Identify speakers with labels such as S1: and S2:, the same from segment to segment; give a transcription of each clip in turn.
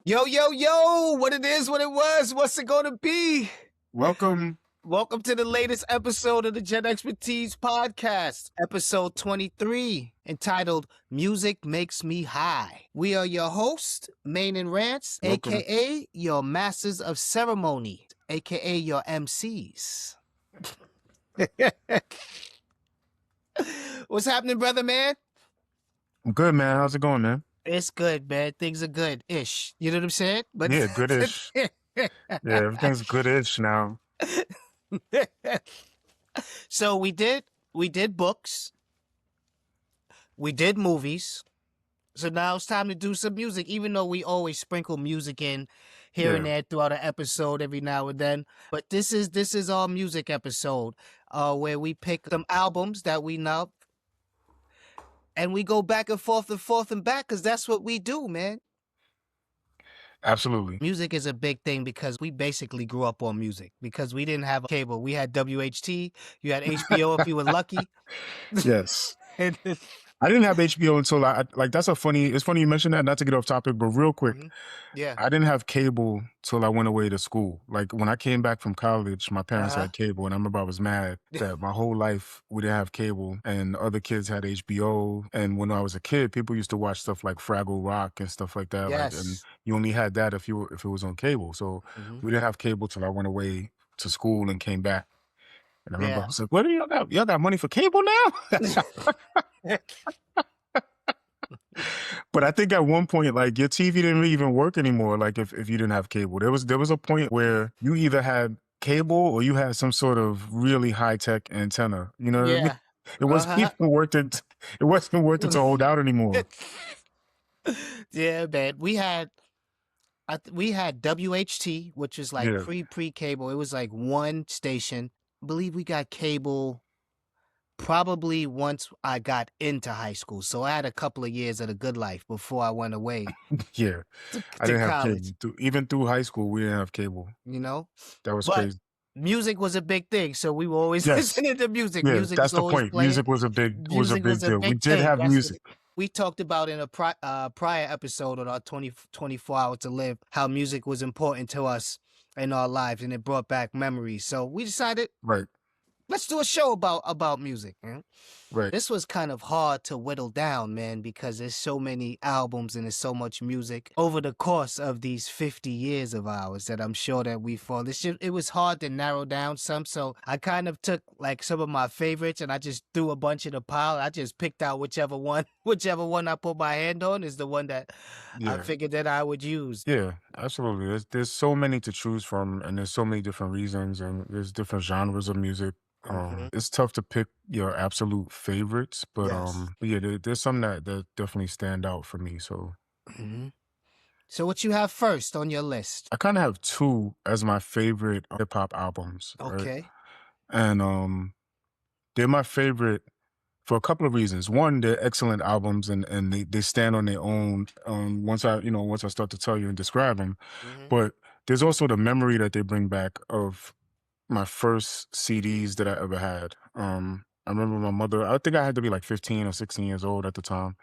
S1: Yo, yo, yo, what it is, what it was, what's it gonna be?
S2: Welcome.
S1: Welcome to the latest episode of the Gen-Xpertise podcast, episode 23, entitled Music Makes Me High. We are your hosts, Main and Rants,
S2: Welcome.
S1: aka your Masters of Ceremony, aka your MCs. What's happening, brother, man?
S2: I'm good, man. How's it going, man?
S1: It's good, man. Things are good-ish. You know what I'm saying? But
S2: Yeah, goodish. Yeah, everything's goodish now.
S1: So we did books, we did movies. So now it's time to do some music, even though we always sprinkle music in here and
S2: Yeah.
S1: there throughout an episode every now and then. But this is our music episode, where we pick some albums that we love, and we go back and forth and back, because that's what we do, man.
S2: Absolutely.
S1: Music is a big thing because we basically grew up on music because we didn't have cable. We had WHT, you had HBO if you were lucky.
S2: Yes.
S1: And
S2: I didn't have HBO until it's funny you mentioned that, not to get off topic, but real quick.
S1: Yeah.
S2: I didn't have cable till I went away to school. Like when I came back from college, my parents had cable, and I remember I was mad that my whole life we didn't have cable and other kids had HBO. And when I was a kid, people used to watch stuff like Fraggle Rock and stuff like that.
S1: Yes.
S2: Like, and you only had that if it was on cable. So we didn't have cable till I went away to school and came back. And I remember I was like, "What do y'all got? Y'all got money for cable now?" But I think at one point, like your TV didn't really even work anymore. Like if you didn't have cable, there was a point where you either had cable or you had some sort of really high tech antenna. You know what I mean? It wasn't even worth it. It wasn't worth it to hold out anymore.
S1: Yeah, man. We had WHT, which is like pre-cable. It was like one station. I believe we got cable probably once I got into high school. So I had a couple of years of the good life before I went away.
S2: Yeah. I didn't have cable. Even through high school, we didn't have cable.
S1: You know?
S2: That was crazy.
S1: Music was a big thing, so we were always listening to music.
S2: Yeah,
S1: music
S2: that's
S1: was
S2: the point.
S1: Playing.
S2: Music was a big deal. We did have music.
S1: We talked about in a prior episode of our 24 Hours to Live how music was important to us in our lives, and it brought back memories. So we decided, let's do a show about music, man.
S2: Right.
S1: This was kind of hard to whittle down, man, because there's so many albums and there's so much music over the course of these 50 years of ours that I'm sure that we fall. It was hard to narrow down some, so I kind of took like some of my favorites and I just threw a bunch in a pile. I just picked out whichever one I put my hand on is the one that I figured that I would use.
S2: Yeah, absolutely. There's so many to choose from, and there's so many different reasons, and there's different genres of music. It's tough to pick your absolute favorites, but yeah, there's some that definitely stand out for me. So,
S1: So what you have first on your list?
S2: I kind of have two as my favorite hip hop albums.
S1: Okay,
S2: right? And they're my favorite for a couple of reasons. One, they're excellent albums, and they stand on their own. Once I start to tell you and describe them, but there's also the memory that they bring back of my first CDs that I ever had. I remember my mother, I think I had to be like 15 or 16 years old at the time.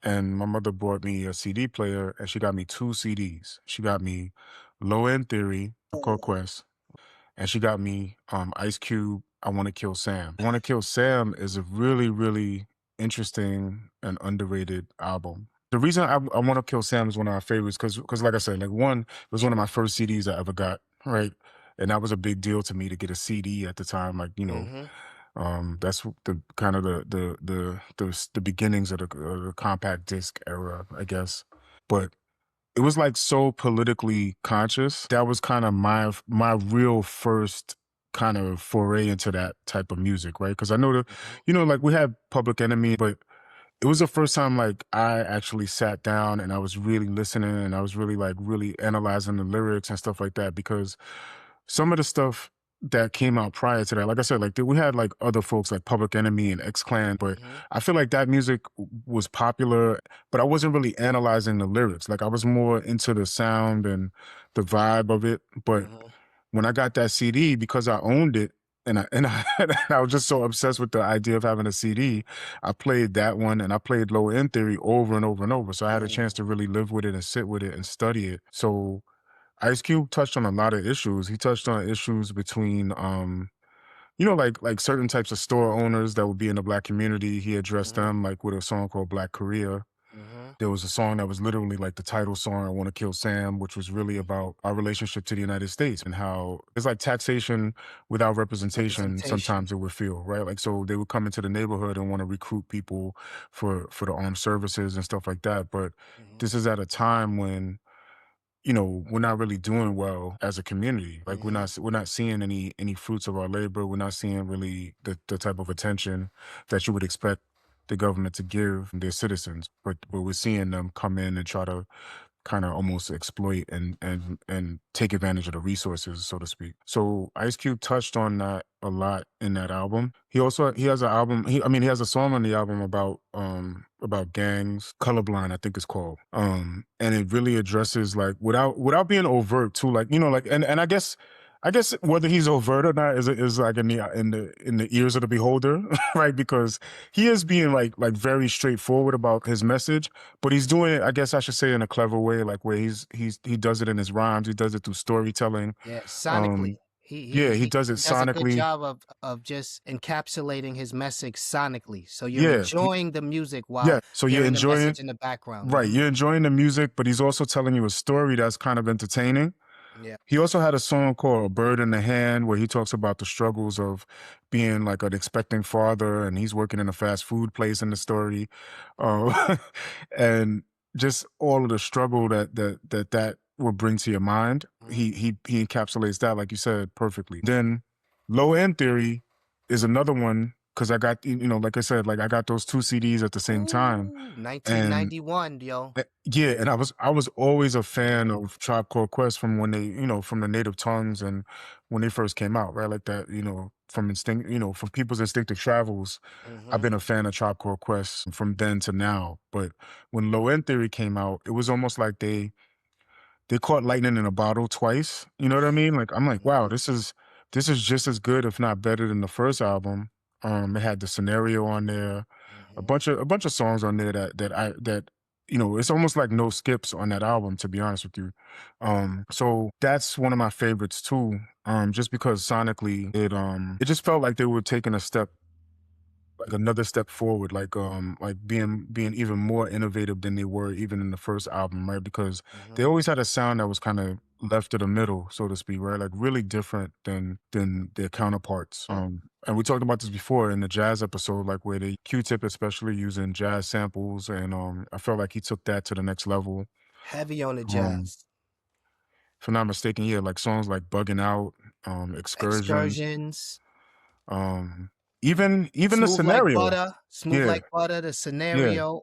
S2: And my mother bought me a CD player and she got me two CDs. She got me Low End Theory, Cold Quest, and she got me Ice Cube, I Want to Kill Sam. I Want to Kill Sam is a really, really interesting and underrated album. The reason I Want to Kill Sam is one of my favorites because like I said, like one, it was one of my first CDs I ever got, right? And that was a big deal to me to get a CD at the time. Like, that's the kind of the beginnings of the compact disc era, I guess. But it was like so politically conscious. That was kind of my real first kind of foray into that type of music, right? Because I know like we had Public Enemy, but it was the first time like I actually sat down and I was really listening and I was really analyzing the lyrics and stuff like that, because some of the stuff that came out prior to that, like I said, like we had like other folks like Public Enemy and X-Clan, but I feel like that music was popular, but I wasn't really analyzing the lyrics. Like I was more into the sound and the vibe of it. But when I got that CD, because I owned it, and I was just so obsessed with the idea of having a CD. I played that one and I played Low End Theory over and over and over. So I had a chance
S1: Mm,
S2: to really live with it and sit with it and study it. So Ice Cube touched on a lot of issues. He touched on issues between like certain types of store owners that would be in the black community. He addressed
S1: mhm,
S2: them like with a song called Black Korea.
S1: mhm,
S2: There was a song that was literally like the title song, I Want to Kill Sam, which was really about our relationship to the United States and how it's like taxation without representation,
S1: representation.
S2: sometimes it would feel, right? Like so they would come into the neighborhood and want to recruit people for the armed services and stuff like that. But
S1: Mhm,
S2: this is at a time when we're not really doing well as a community. Like
S1: mhm,
S2: we're not seeing any fruits of our labor. We're not seeing really the type of attention that you would expect the government to give their citizens. But we're seeing them come in and try to kind of almost exploit and take advantage of the resources, so to speak. So Ice Cube touched on that a lot in that album. He has an album. He has a song on the album about gangs. Colorblind, I think it's called. And it really addresses like without being overt too. Like like and I guess whether he's overt or not is like in the ears of the beholder, right? Because he is being like very straightforward about his message, but he's doing it, I guess I should say, in a clever way, like where he does it in his rhymes, he does it through storytelling.
S1: yeah, sonically.
S2: Um,
S1: He
S2: yeah,
S1: he
S2: he
S1: he
S2: does it
S1: he does a good
S2: sonically.
S1: job of just encapsulating his message sonically, so you're
S2: Yeah,
S1: enjoying the music
S2: yeah.
S1: while
S2: So you're
S1: hearing the
S2: enjoying,
S1: message in the background.
S2: right?
S1: Mhm.
S2: You're enjoying the music, but he's also telling you a story that's kind of entertaining.
S1: Yeah.
S2: He also had a song called "A Bird in the Hand" where he talks about the struggles of being like an expecting father, and he's working in a fast food place in the story, and just all of the struggle that will bring to your mind.
S1: Mhm.
S2: He encapsulates that, like you said, perfectly. Then Low End Theory is another one because I got like I said, like I got those two CDs at the same time,
S1: Ooh,
S2: and
S1: 1991, yo.
S2: yeah, and I was always a fan of Tribe Called Quest from when they, from the Native Tongues and when they first came out, right? Like that, from instinct, from People's Instinctive Travels. I've
S1: Mhm.
S2: been a fan of Tribe Called Quest from then to now. But when Low End Theory came out, it was almost like they caught lightning in a bottle twice. You know what I mean? Like I'm like, wow,
S1: Mhm,
S2: this is just as good, if not better, than the first album. It had the scenario on there, a
S1: mhm.
S2: bunch of songs on there that it's almost like no skips on that album, to be honest with you. So that's one of my favorites too. Just because sonically it just felt like they were taking a step, like another step forward, like being even more innovative than they were even in the first album, right? Because they
S1: Mhm.
S2: always had a sound that was kind of left of the middle, so to speak, right? Like really different than their counterparts. And we talked about this before in the jazz episode, like where they Q-Tip especially using jazz samples, and I felt like he took that to the next level.
S1: Heavy on the
S2: Um,
S1: jazz.
S2: if I'm not mistaken, yeah, like songs like Bugging Out, Excursion,
S1: Excursions,
S2: um, even the scenario.
S1: Smooth
S2: Yeah,
S1: Like Butter, the
S2: yeah.
S1: scenario,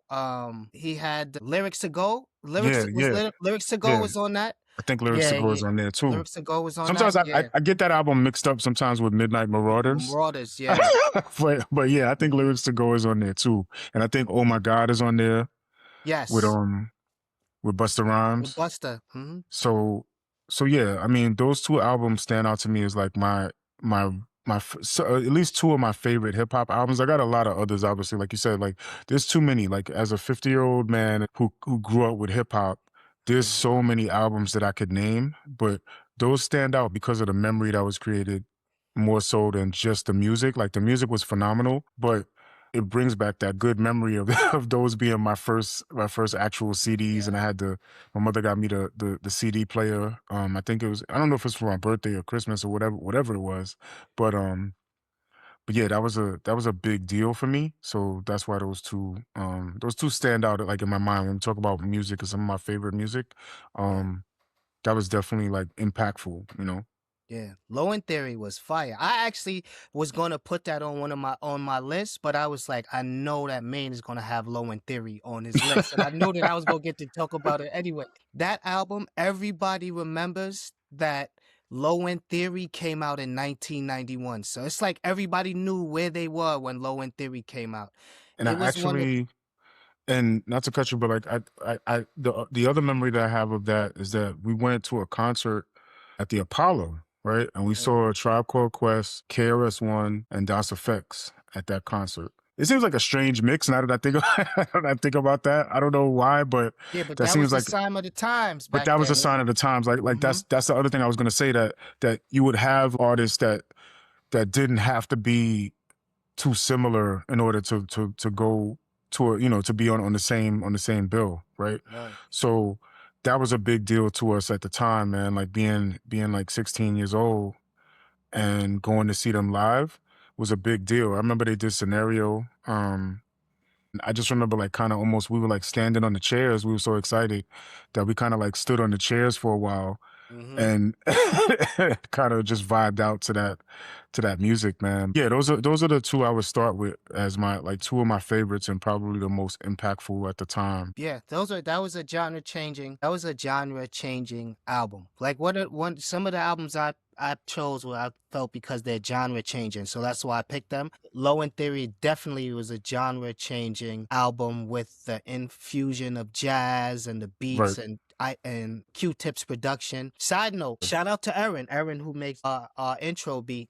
S1: he had Lyrics to Go.
S2: Yeah, yeah,
S1: Lyrics to Go
S2: yeah.
S1: was on that?
S2: I think Lyrics to
S1: Yeah,
S2: Go
S1: yeah.
S2: is on there too.
S1: Lyrics to Go was on that?
S2: Sometimes I
S1: Yeah.
S2: I get that album mixed up sometimes with Midnight Marauders.
S1: Marauders, yeah.
S2: But yeah, I think Lyrics to Go is on there too. And I think Oh My God is on there with
S1: Yes,
S2: um with Busta
S1: with
S2: Rhymes.
S1: Busta, mhm,
S2: So so yeah, I mean those two albums stand out to me as like my at least two of my favorite hip hop albums. I got a lot of others, obviously, like you said. Like there's too many. Like as a 50-year-old man who grew up with hip hop, there's
S1: mhm,
S2: so many albums that I could name, but those stand out because of the memory that was created more so than just the music. Like the music was phenomenal, but it brings back that good memory of of those being my first actual CDs, and
S1: yeah.
S2: my mother got me the CD player. I think it was, I don't know if it's for my birthday or Christmas or whatever it was, but yeah, that was a big deal for me. So that's why those two stand out like in my mind when we talk about music and some of my favorite music.
S1: Yeah.
S2: Um, that was definitely like impactful.
S1: Yeah, Low End Theory was fire. I actually was gonna put that on one of my lists, but I was like, I know that Maine is gonna have Low End Theory on his list, and I knew that I was gonna get to talk about it anyway. That album, everybody remembers that Low End Theory came out in 1991, so it's like everybody knew where they were when Low End Theory came out.
S2: And I
S1: It was one of
S2: actually, and not to cut you, but like the other memory that I have of that is that we went to a concert at the Apollo, right? And we
S1: Mhm.
S2: saw a Tribe Called Quest, KRS-One, and Das Effects at that concert. It seems like a strange mix now that I think now that I think about that. I don't know why, but
S1: Yeah, but
S2: that
S1: that was
S2: seems
S1: the
S2: like
S1: sign of the times
S2: but
S1: back
S2: that was a
S1: then.
S2: sign of the times. Like
S1: Mhm.
S2: that's the other thing I was gonna say, that you would have artists that didn't have to be too similar in order to go to a, to be on the same bill, right?
S1: Right.
S2: So that was a big deal to us at the time, man. Like being like 16 years old and going to see them live was a big deal. I remember they did Scenario. I just remember like kind of almost we were like standing on the chairs. We were so excited that we kind of like stood on the chairs for a while
S1: Mhm.
S2: and kind of just vibed out to that music, man. Yeah, those are the two I would start with as my like two of my favorites and probably the most impactful at the time.
S1: Yeah, that was a genre changing album. Like one some of the albums I chose what I felt because they're genre changing. So that's why I picked them. Low in Theory definitely was a genre changing album with the infusion of jazz and the beats
S2: Right.
S1: and Q-Tip's production. Side note, shout out to Aaron who makes our intro beat.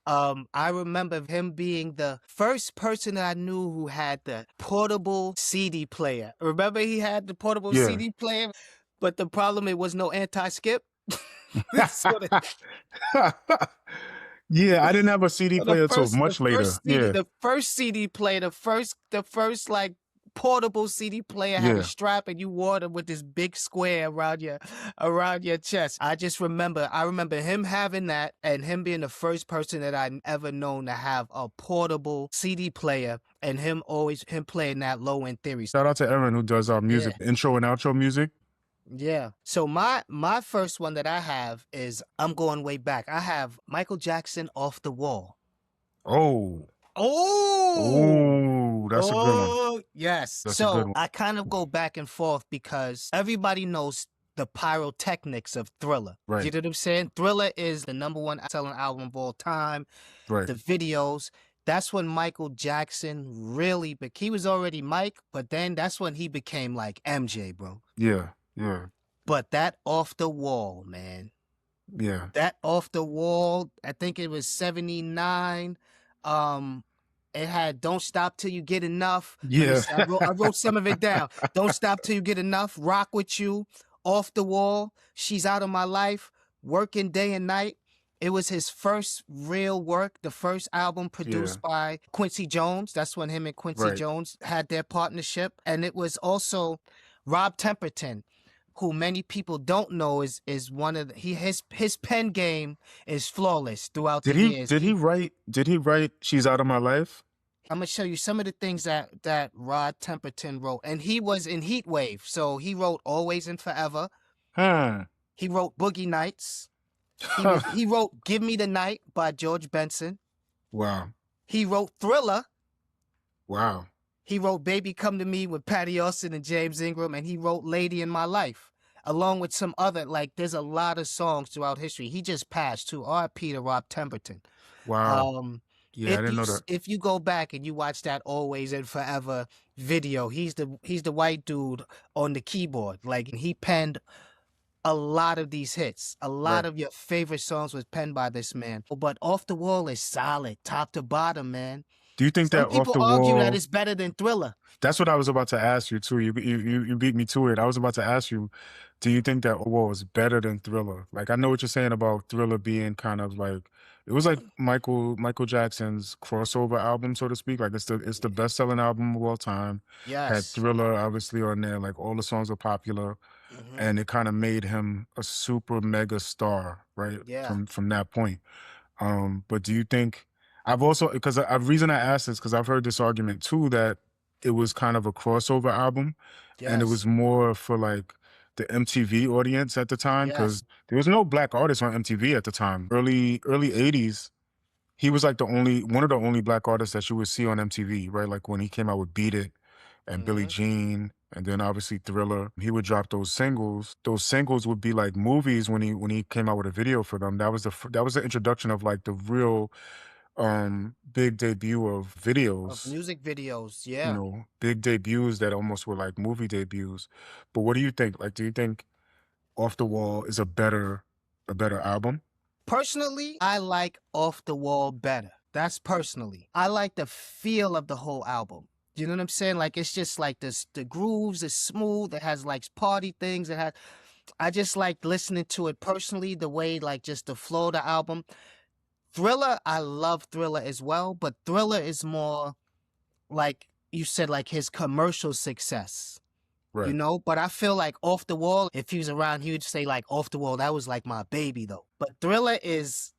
S1: I remember him being the first person that I knew who had the portable CD player. Remember he had the portable
S2: Yeah.
S1: CD player, but the problem it was no anti-skip. So
S2: Yeah, I didn't have a CD
S1: so the
S2: player till
S1: first the
S2: much later.
S1: first CD
S2: Yeah.
S1: the first CD player, the first like portable CD player had a
S2: Yeah.
S1: strap and you wore them with this big square around your chest. I remember him having that and him being the first person that I ever known to have a portable CD player and him playing that Low End Theory.
S2: Shout out to Aaron who does our
S1: Yeah.
S2: music, intro and outro music.
S1: Yeah. So my first one that I have is I'm going way back. I have Michael Jackson Off the Wall.
S2: Oh.
S1: Oh,
S2: Oh, that's a good one.
S1: oh, yes.
S2: That's a good
S1: So
S2: one.
S1: I kind of go back and forth because everybody knows the pyrotechnics of Thriller. You
S2: Right.
S1: know what I'm saying? Thriller is the number one selling album of all time.
S2: Right.
S1: The videos. That's when Michael Jackson really, but he was already Mike, but then that's when he became like MJ, bro.
S2: Yeah. Yeah.
S1: But that Off the Wall, man.
S2: Yeah.
S1: That Off the Wall, I think it was 79. Um, it had Don't Stop Till You Get Enough. Let me
S2: Yeah.
S1: see. I wrote some of it down. Don't Stop Till You Get Enough, Rock With You, Off the Wall, She's Out of My Life, Working Day and Night. It was his first real work, the first album
S2: Yeah.
S1: produced by Quincy Jones. That's when him and Quincy
S2: Right.
S1: Jones had their partnership. And it was also Rob Temperton, who many people don't know is one of his pen game is flawless throughout
S2: Did
S1: the
S2: he
S1: years.
S2: did he write did he write She's Out of My Life?
S1: I'm gonna show you some of the things that Rod Temperton wrote, and he was in Heat Wave, so he wrote Always and Forever.
S2: Huh.
S1: He wrote Boogie Nights. He wrote Give Me the Night by George Benson.
S2: Wow.
S1: He wrote Thriller.
S2: Wow.
S1: He wrote Baby Come to Me with Patty Austin and James Ingram, and he wrote Lady in My Life, along with some other, like, there's a lot of songs throughout history. He just passed too. R.I.P. to Rob Temperton.
S2: Wow.
S1: Um,
S2: Yeah, I didn't know that.
S1: if you go back and you watch that Always and Forever video, he's the white dude on the keyboard. Like he penned a lot of these hits. A lot
S2: Right.
S1: of your favorite songs was penned by this man. But Off the Wall is solid, top to bottom, man.
S2: Do you think
S1: Some
S2: that Off
S1: people
S2: the
S1: argue that
S2: Wall?
S1: it's better than Thriller.
S2: That's what I was about to ask you too. You beat me to it. I was about to ask you, do you think that Wall is better than Thriller? Like I know what you're saying about Thriller being kind of like it was like Michael Jackson's crossover album, so to speak. Like it's the best selling album of all time. Had
S1: Yes.
S2: Thriller obviously on there. Like all the songs are popular,
S1: Hmm.
S2: and it kind of made him a super mega star, right?
S1: Yeah.
S2: From that point. But do you think I've also because the reason I asked this because I've heard this argument too that it was kind of a crossover album and it was
S1: Yes.
S2: more for like the MTV audience at the time
S1: Yes.
S2: because there was no black artists on MTV at the time. Early 80s, he was like one of the only black artists that you would see on MTV, right? Like when he came out with Beat It and Billie
S1: Hmm.
S2: Jean and then obviously Thriller. He would drop those singles. Those singles would be like movies when he came out with a video for them. That was the introduction of like the real big debut of
S1: Of
S2: videos,
S1: music videos. Yeah.
S2: big debuts that almost were like movie debuts. But what do you think? Like, do you think Off the Wall is a better album?
S1: Personally, I like Off the Wall better. That's personally. I like the feel of the whole album. You know what I'm saying? Like it's just like this, the grooves is smooth. It has like party things. It has. I just like listening to it personally. The way like just the flow of the album. Thriller, I love Thriller as well, but Thriller is more like you said, like his commercial success. You
S2: Right.
S1: know, but I feel like Off the Wall, if he was around, he would say like Off the Wall, that was like my baby though. But Thriller is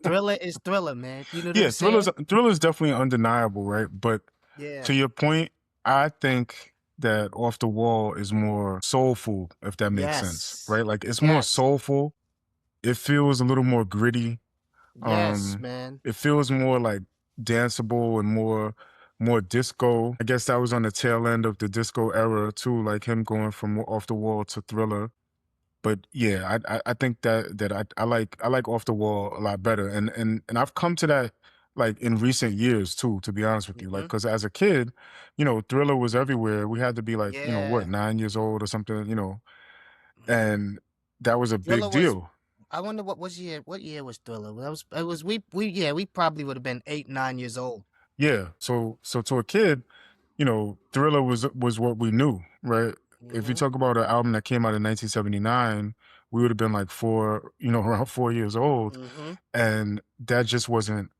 S1: Thriller, man. You know what I'm
S2: Yeah,
S1: saying?
S2: Thriller's definitely undeniable, right? But
S1: Yeah.
S2: to your point, I think that Off the Wall is more soulful, if that makes sense,
S1: Yes.
S2: right? Like it's more
S1: Yes.
S2: soulful. It feels a little more gritty.
S1: Yes, man.
S2: It feels more like danceable and more disco. I guess that was on the tail end of the disco era too, like him going from Off the Wall to Thriller. But yeah, I think that I like Off the Wall a lot better, and I've come to that like in recent years too, to be honest with you. Like,
S1: Hmm.
S2: because as a kid, Thriller was everywhere. We had to be like, what,
S1: Yeah.
S2: 9 years old or something,
S1: Mhm.
S2: and that was a
S1: Thriller
S2: big
S1: was,
S2: deal.
S1: I wonder what year was Thriller? We probably would have been 8, 9 years old.
S2: Yeah. So to a kid, Thriller was what we knew, right? If you
S1: Hmm.
S2: talk about an album that came out in 1979, we would have been like four, around 4 years old,
S1: Hmm.
S2: and that just wasn't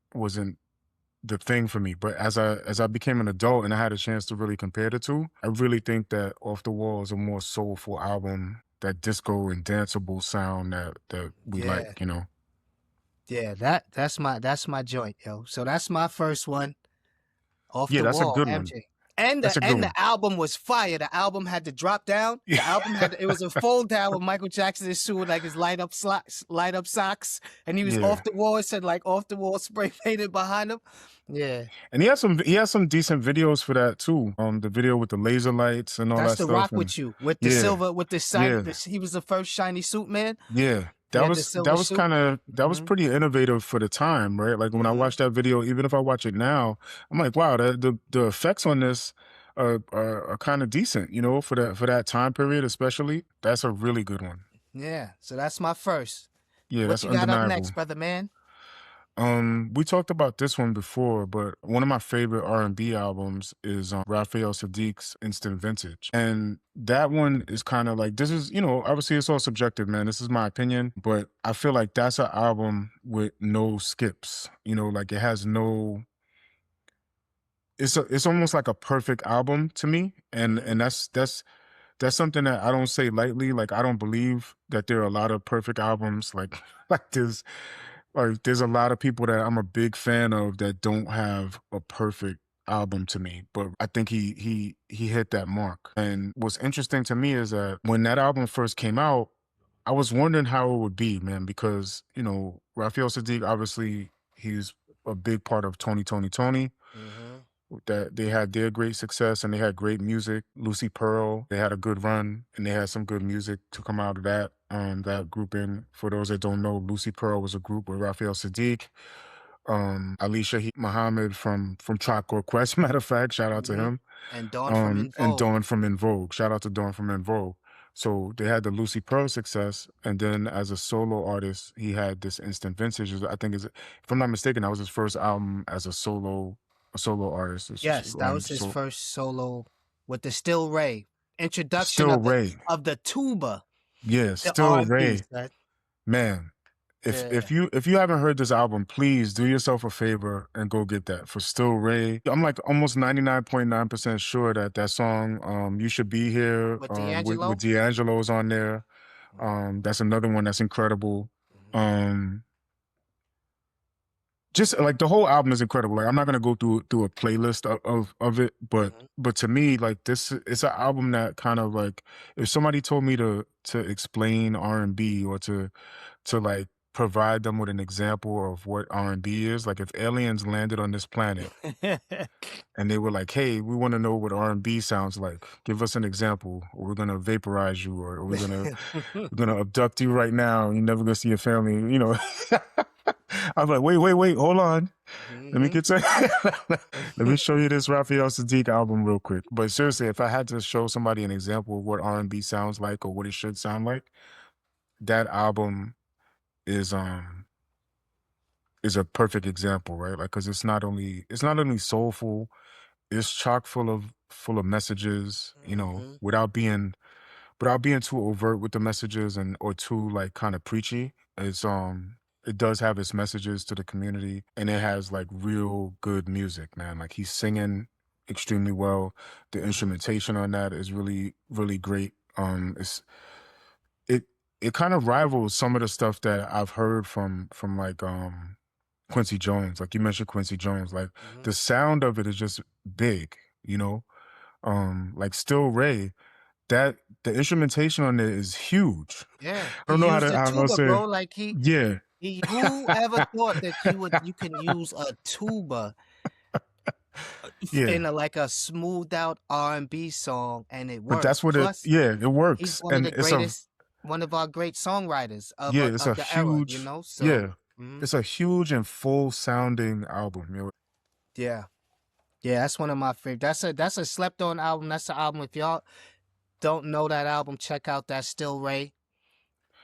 S2: the thing for me. But as I became an adult and I had a chance to really compare the two, I really think that Off the Wall is a more soulful album, that disco and danceable sound that we like,
S1: Yeah.
S2: you know.
S1: Yeah, that's my joint, yo. So that's my first one. Off
S2: Yeah,
S1: the
S2: that's a
S1: Wall,
S2: good one.
S1: MJ. And
S2: That's
S1: the
S2: a good
S1: and the
S2: one.
S1: album was fire. The album had to drop down. The album had it was a fold down with Michael Jackson is with like his light up socks, and he was off
S2: Yeah.
S1: the wall. It said like off the wall spray painted behind him. Yeah,
S2: And he has some decent videos for that too. The video with the laser lights and all
S1: that's
S2: that
S1: the
S2: stuff.
S1: Rock
S2: And
S1: with you with the
S2: yeah,
S1: silver with the shiny.
S2: yeah,
S1: He was the first shiny suit man.
S2: yeah.
S1: He
S2: That
S1: had the
S2: was that
S1: silver
S2: was
S1: suit.
S2: kind of that was
S1: Hmm.
S2: pretty innovative for the time, right? Like when I
S1: Hmm.
S2: watch that video, even if I watch it now, I'm like, wow, the effects on this are kind of decent, for that time period, especially. That's a really good one.
S1: Yeah, so that's my first.
S2: Yeah,
S1: What
S2: that's
S1: you got up
S2: undeniable.
S1: next, brother man?
S2: We talked about this one before, but one of my favorite R&B albums is Raphael Sadiq's Instant Vintage. And that one is kind of like, this is, obviously it's all subjective, man. This is my opinion, but I feel like that's an album with no skips. Like it has no, it's almost like a perfect album to me. And
S1: Hmm.
S2: and that's something that I don't say lightly. Like I don't believe that there are a lot of perfect albums like like this. Like there's a lot of people that I'm a big fan of that don't have a perfect album to me, but I think he hit that mark. And what's interesting to me is that when that album first came out, I was wondering how it would be, man, because Raphael Sadiq, obviously he's a big part of Tony
S1: Hmm.
S2: that they had their great success and they had great music. Lucy Pearl, they had a good run and they had some good music to come out of that grouping. For those that don't know, Lucy Pearl was a group with Raphael Sadiq, Alicia Muhammad from Tribe Called Quest. Matter of fact, shout out to
S1: Hmm.
S2: him.
S1: And Dawn from In
S2: And
S1: Vogue.
S2: Dawn from In Vogue. Shout out to Dawn from In Vogue. So they had the Lucy Pearl success, and then as a solo artist, he had this Instant Vintage. I think is, if I'm not mistaken, that was his first album as a solo artist.
S1: Yes, that was his
S2: So
S1: first solo with the Still Ray. Introduction
S2: Still
S1: of the
S2: Ray,
S1: of the tuba
S2: yeah,
S1: to
S2: Still
S1: R&B,
S2: Ray,
S1: son.
S2: man. If
S1: Yeah.
S2: if you if you haven't heard this album, please do yourself a favor and go get that for Still Ray. I'm like almost 99.9% sure that that song, "You Should Be Here,"
S1: With
S2: with
S1: D'Angelo.
S2: D'Angelo's on there. That's another one that's incredible.
S1: Hmm.
S2: Um, just like the whole album is incredible. Like I'm not gonna go through a playlist of it, but
S1: Hmm.
S2: but to me, like this, it's an album that kind of like if somebody told me to explain R&B or to like provide them with an example of what R&B is, like if aliens landed on this planet and they were like, "Hey, we want to know what R&B sounds like. Give us an example, or we're gonna vaporize you, or we're gonna abduct you right now. You're never gonna see your family." I'm like, wait, hold on. Let me
S1: Hmm.
S2: get to let me show you this Raphael Sadiq album real quick. But seriously, if I had to show somebody an example of what R&B sounds like or what it should sound like, that album is is a perfect example, right? Like, because it's not only soulful, it's chock full of messages,
S1: Hmm.
S2: without being too overt with the messages and or too like kind of preachy. It does have its messages to the community, and it has like real good music, man. Like he's singing extremely well. The
S1: Hmm.
S2: instrumentation on that is really really great. It it kind of rivals some of the stuff that I've heard from like Quincy Jones. Like you mentioned Quincy Jones, like
S1: Hmm.
S2: the sound of it is just big, you know. Like Still Ray, that the instrumentation on it is huge.
S1: Yeah,
S2: I
S1: he
S2: don't know
S1: used a
S2: how to
S1: tuba,
S2: say.
S1: bro. Like
S2: Yeah.
S1: he. Who ever thought that you can use a tuba
S2: Yeah.
S1: in like a smoothed out R&B song and it
S2: But
S1: works?
S2: that's what it
S1: Plus,
S2: yeah, it
S1: he's
S2: works.
S1: one of
S2: And
S1: the greatest, one of our great songwriters
S2: yeah, it's a
S1: of the era.
S2: huge
S1: So
S2: yeah.
S1: mhm.
S2: It's a huge and full sounding album.
S1: Yeah, yeah, that's one of my favorite. That's a slept on album. That's the album. If y'all don't know that album, check out that Still Ray.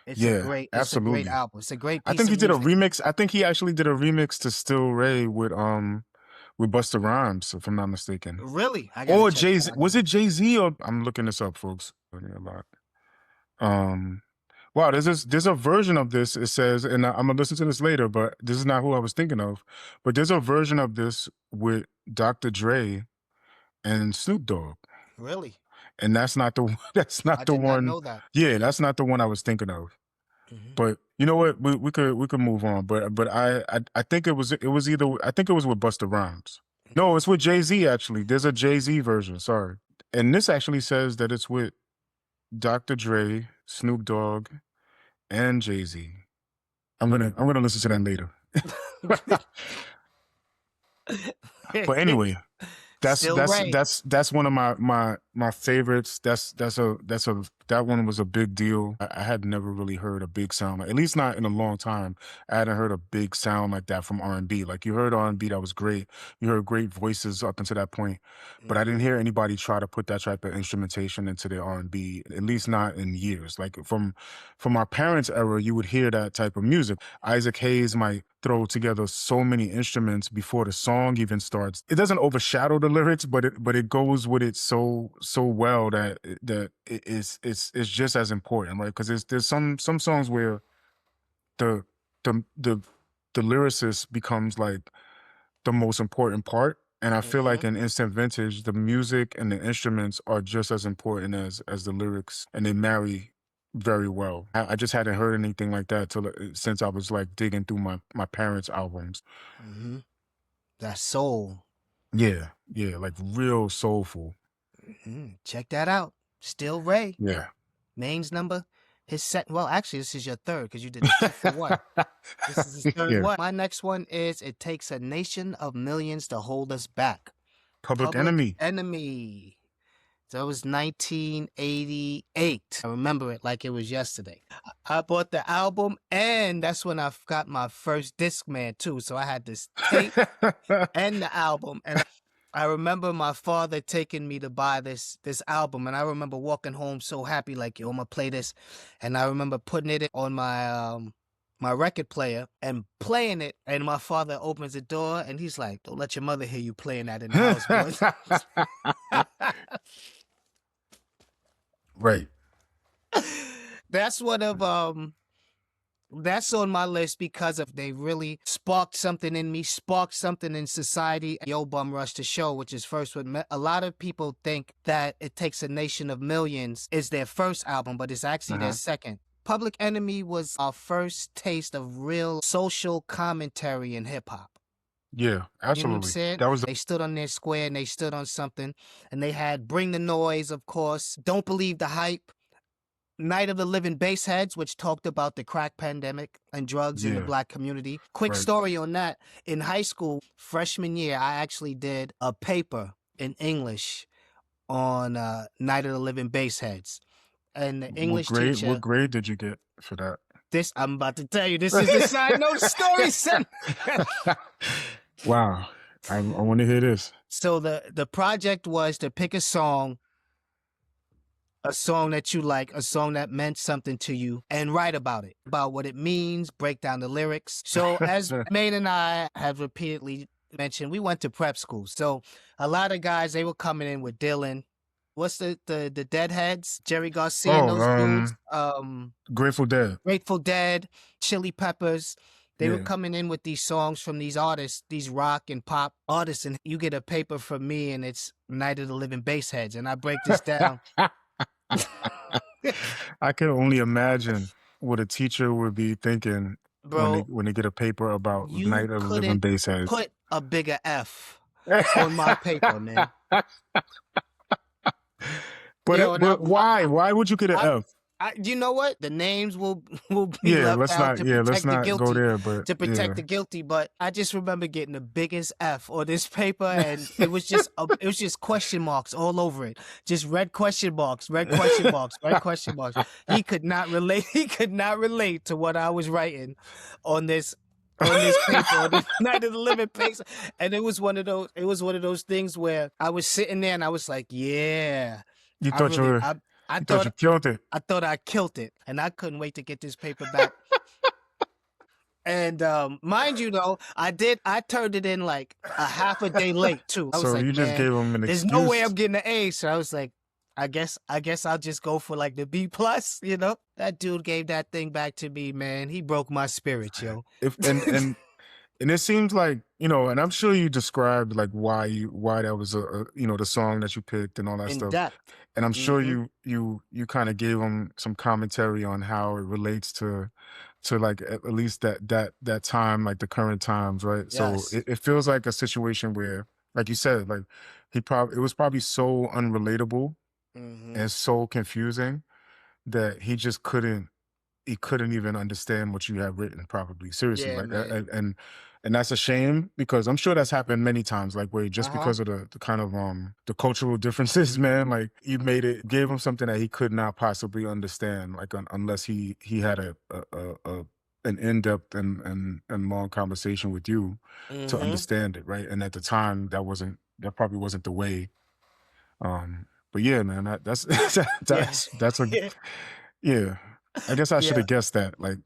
S2: Yeah,
S1: It's a great
S2: absolutely.
S1: album. It's a great
S2: I
S1: piece
S2: think
S1: of
S2: he did a
S1: music.
S2: remix. I think he actually did a remix to Still Ray with Busta Rhymes, if I'm not mistaken.
S1: Really, I gotta
S2: Or
S1: check
S2: Jay
S1: that
S2: Z.
S1: out.
S2: Was it Jay Z or I'm looking this up, folks. A lot. Um, wow, there's a version of this. It says, and I'm gonna listen to this later, but this is not who I was thinking of. But there's a version of this with Dr. Dre and Snoop Dogg,
S1: Really,
S2: and that's not the that's not
S1: I
S2: the
S1: did not
S2: one.
S1: know that.
S2: Yeah, that's not the one I was thinking of.
S1: Hmm.
S2: But you know what? We could move on. But I think it was either I think it was with Busta Rhymes. No, it's with Jay Z actually. There's a Jay Z version. Sorry, and this actually says that it's with Dr. Dre, Snoop Dogg, and Jay Z. I'm gonna listen to that later. But anyway,
S1: Still Ray.
S2: that's one of my favorites. That one was a big deal. I had never really heard a big sound like, at least not in a long time. I hadn't heard a big sound like that from R&B. Like you heard R&B that was great. You heard great voices up until that point, but I didn't
S1: Hmm.
S2: hear anybody try to put that type of instrumentation into their R&B. At least not in years. Like from our parents' era, you would hear that type of music. Isaac Hayes might throw together so many instruments before the song even starts. It doesn't overshadow the lyrics, but it goes with it so well that it's just as important, right? Because there's some songs where the the the the lyricist becomes like the most important part. And I feel like
S1: Hmm.
S2: in instant vintage, the music and the instruments are just as important as the lyrics, and they marry very well. I just hadn't heard anything like that till since I was like digging through my parents' albums.
S1: Hmm. That soul.
S2: Yeah, yeah, like real soulful.
S1: Check that out. Still Ray.
S2: Yeah.
S1: Main's number. His second. Well, actually, this is your third because you did the 2 for 1. This is his third
S2: Yeah.
S1: one. My next one is "It Takes a Nation of Millions to Hold Us Back."
S2: Public
S1: Public
S2: Enemy.
S1: Enemy. So it was 1988. I remember it like it was yesterday. I bought the album, and that's when I got my first Discman too. So I had this tape and the album, and I remember my father taking me to buy this album, and I remember walking home so happy, like, yo, I'm gonna play this. And I remember putting it on my record player and playing it, and my father opens the door and he's like, "Don't let your mother hear you playing that in the house, boy."
S2: Right.
S1: That's one of that's on my list because of they really sparked something in me, sparked something in society. Yo Bum Rush the Show, which is first with a lot of people think that It Takes a Nation of Millions is their first album, but it's actually their
S2: Uh-huh.
S1: second. Public Enemy was our first taste of real social commentary in hip hop.
S2: Yeah,
S1: You know what I'm
S2: absolutely.
S1: saying?
S2: That was
S1: They stood on their square and they stood on something, and they had Bring the Noise, of course, Don't Believe the Hype, Night of the Living Bassheads, which talked about the crack pandemic and drugs in the
S2: yeah,
S1: black community. Quick
S2: right.
S1: story on that. In high school, freshman year, I actually did a paper in English on Night of the Living Bassheads. And the English
S2: What
S1: teacher,
S2: grade did you get for that?
S1: this, I'm about to tell you, this is the side note story, son.
S2: Wow. I want to hear this.
S1: So the project was to pick a song a song that you like, a song that meant something to you, and write about what it means, break down the lyrics. So as Maine and I have repeatedly mentioned, we went to prep school. So a lot of guys, they were coming in with Dylan. What's the Deadheads? Jerry Garcia and
S2: Oh,
S1: those dudes.
S2: Grateful Dead.
S1: Grateful Dead, Chili Peppers. They were
S2: Yeah.
S1: coming in with these songs from these artists, these rock and pop artists, and you get a paper from me and it's Night of the Living Bassheads, and I break this down.
S2: I can only imagine what a teacher would be thinking
S1: Bro,
S2: when they get a paper about
S1: you
S2: Night of the Living
S1: couldn't
S2: Bassheads.
S1: put a bigger F on my paper, man. Yo,
S2: But why? Why would you get an F?
S1: you know what? The names will be
S2: Yeah,
S1: left out to
S2: let's
S1: protect the
S2: not go
S1: guilty.
S2: there. But
S1: To protect the guilty, but I just remember getting the biggest F on this paper, and it was just question marks all over it. Just red question marks, red question marks, red question marks. He could not relate. He could not relate to what I was writing on this paper, on this Night of the Living Bassheads. And it was one of those things where I was sitting there and I was like, yeah.
S2: You thought you killed it.
S1: I thought I killed it, and I couldn't wait to get this paper back. And mind you, though, I turned it in like a half a day late too. I was
S2: So
S1: like,
S2: you just gave him an excuse.
S1: There's no way I'm getting an A. So I was like, I guess I'll just go for like the B+. You know, that dude gave that thing back to me, man. He broke my spirit, yo.
S2: And it seems like, you know, and I'm sure you described like why that was the song that you picked and all that
S1: In
S2: stuff.
S1: depth.
S2: And I'm sure you kind of gave him some commentary on how it relates to like at least that time, like the current times, right?
S1: Yes.
S2: So it feels like a situation where, like you said, like it was probably so unrelatable and so confusing that he couldn't even understand what you have written probably. Seriously.
S1: Yeah,
S2: Like
S1: man.
S2: and that's a shame, because I'm sure that's happened many times, like where just because of the kind of the cultural differences, man, like you gave him something that he could not possibly understand, like unless he had an in-depth and long conversation with you to understand it, right? And at the time that probably wasn't the way. But yeah, man, that's yeah. I guess I should have guessed that. Like,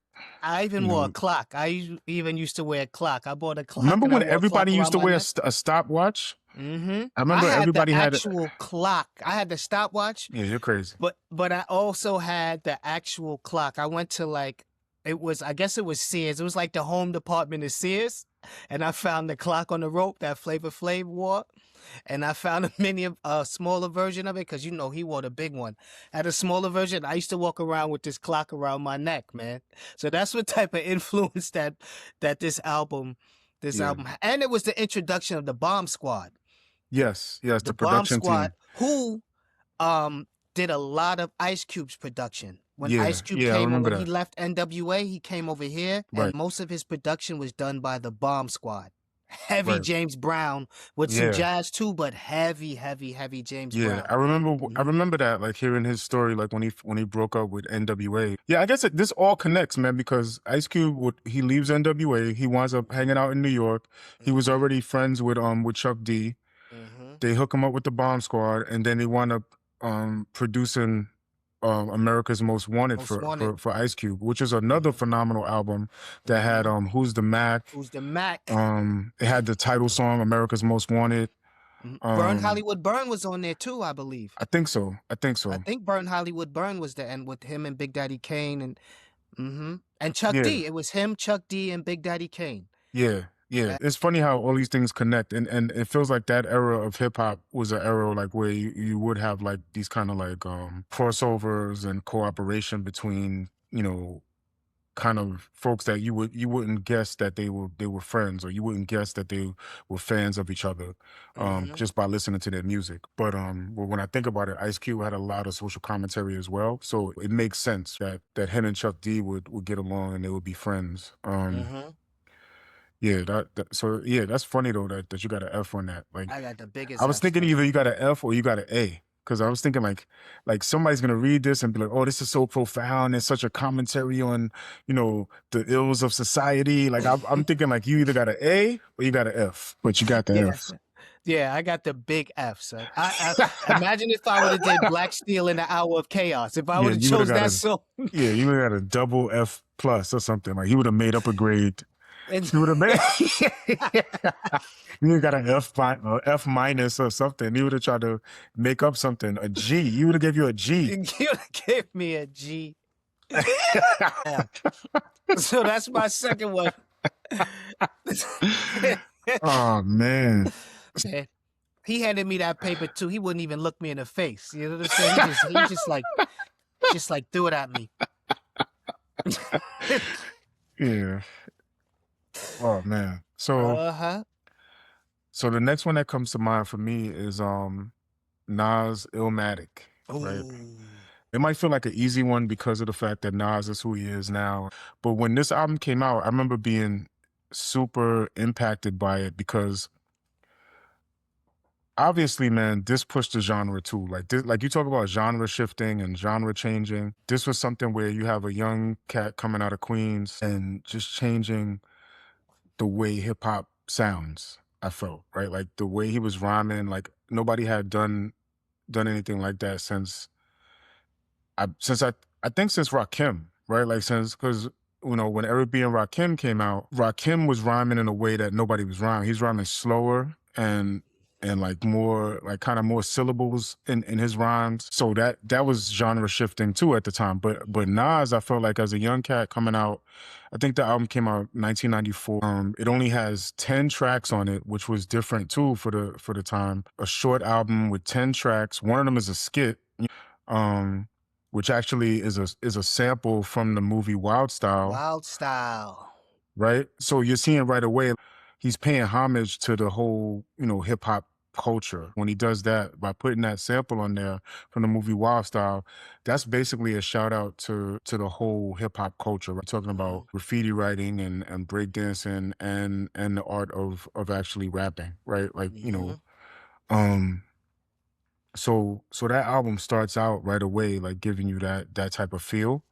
S1: I even wore a clock. I even used to wear a clock. I bought a clock.
S2: Remember when
S1: and I wore a
S2: everybody
S1: clock
S2: used to
S1: around my
S2: wear
S1: neck.
S2: a stopwatch?
S1: I
S2: remember
S1: had
S2: everybody
S1: the
S2: had
S1: actual clock. I had the stopwatch,
S2: Yeah, you're crazy.
S1: but I also had the actual clock. I went to I guess it was Sears. It was like the home department of Sears, and I found the clock on the rope that Flavor Flav wore, and I found a smaller version of it, because he wore the big one. I had a smaller version. I used to walk around with this clock around my neck, man. So that's what type of influence that this album had. And it was the introduction of the Bomb Squad.
S2: Yes, the
S1: The Bomb
S2: production
S1: Squad,
S2: team.
S1: who did a lot of Ice Cube's production. When Ice Cube
S2: I
S1: came,
S2: remember
S1: when he
S2: that.
S1: left NWA, he came over here, and most of his production was done by the Bomb Squad. Heavy James Brown with some jazz too, but heavy James Brown.
S2: I remember that, like hearing his story, like when he broke up with NWA. Yeah, I guess this all connects, man, because Ice Cube he leaves NWA, he winds up hanging out in New York. He was already friends with Chuck D. They hook him up with the Bomb Squad, and then they wind up producing America's Most Wanted for Ice Cube, which is another phenomenal album that had Who's the Mac?
S1: Who's the Mac?
S2: It had the title song America's Most Wanted.
S1: Burn Hollywood Burn was on there too, I believe.
S2: I think so.
S1: I think Burn Hollywood Burn was the end with him and Big Daddy Kane and Chuck D. It was him, Chuck D, and Big Daddy Kane.
S2: Yeah. It's funny how all these things connect, and it feels like that era of hip hop was an era like where you would have like these kind of like crossovers and cooperation between, kind of folks that you wouldn't guess that they were friends, or you wouldn't guess that they were fans of each other just by listening to their music. But when I think about it, Ice Cube had a lot of social commentary as well, so it makes sense that him and Chuck D would get along and they would be friends. Yeah, that's funny though that you got an F on that. Like,
S1: I got the biggest.
S2: I was thinking either you got an F or you got an A, because I was thinking like somebody's gonna read this and be like, oh, this is so profound. It's such a commentary on the ills of society. Like I'm thinking like you either got an A or you got an F, but you got the F.
S1: Yeah, I got the big F, son. I imagine if I would have did Black Steel in the Hour of Chaos. If I
S2: Yeah,
S1: would have
S2: you would have
S1: chose
S2: got
S1: that
S2: a
S1: song,
S2: yeah, you would have got a double F plus or something. Like he would have made up a grade.
S1: and
S2: He would have made you would got an F minus or something. He would have tried to make up something. A G. You would have gave you a G.
S1: you gave me a G. Yeah. So that's my second one.
S2: Oh man.
S1: Man, he handed me that paper too. He wouldn't even look me in the face. You know what I'm saying? He just like threw it at me.
S2: Yeah. Oh man. So
S1: Uh-huh.
S2: so the next one that comes to mind for me is Nas Illmatic, right?
S1: Ooh.
S2: It might feel like an easy one because of the fact that Nas is who he is now. But when this album came out, I remember being super impacted by it because obviously, man, this pushed the genre too. Like this, like you talk about genre shifting and genre changing. This was something where you have a young cat coming out of Queens and just changing the way hip hop sounds. I felt right, like the way he was rhyming. Like nobody had done anything like that since I think since Rakim, right? Like since because when Eric B and Rakim came out, Rakim was rhyming in a way that nobody was rhyming. He's rhyming slower and like more like kind of more syllables in his rhymes. So that was genre shifting too at the time. But Nas, I felt like as a young cat coming out, I think the album came out 1994. It only has 10 tracks on it, which was different too for the time. A short album with 10 tracks. One of them is a skit. Um which actually is a sample from the movie Wild Style,
S1: Wild Style.
S2: right? So you're seeing right away he's paying homage to the whole, hip hop culture. When he does that by putting that sample on there from the movie Wild Style, that's basically a shout out to the whole hip hop culture. Right? Talking
S1: Mm-hmm.
S2: about graffiti writing and breakdancing and the art of actually rapping, right? Like,
S1: Mm-hmm.
S2: um so that album starts out right away, like giving you that type of feel.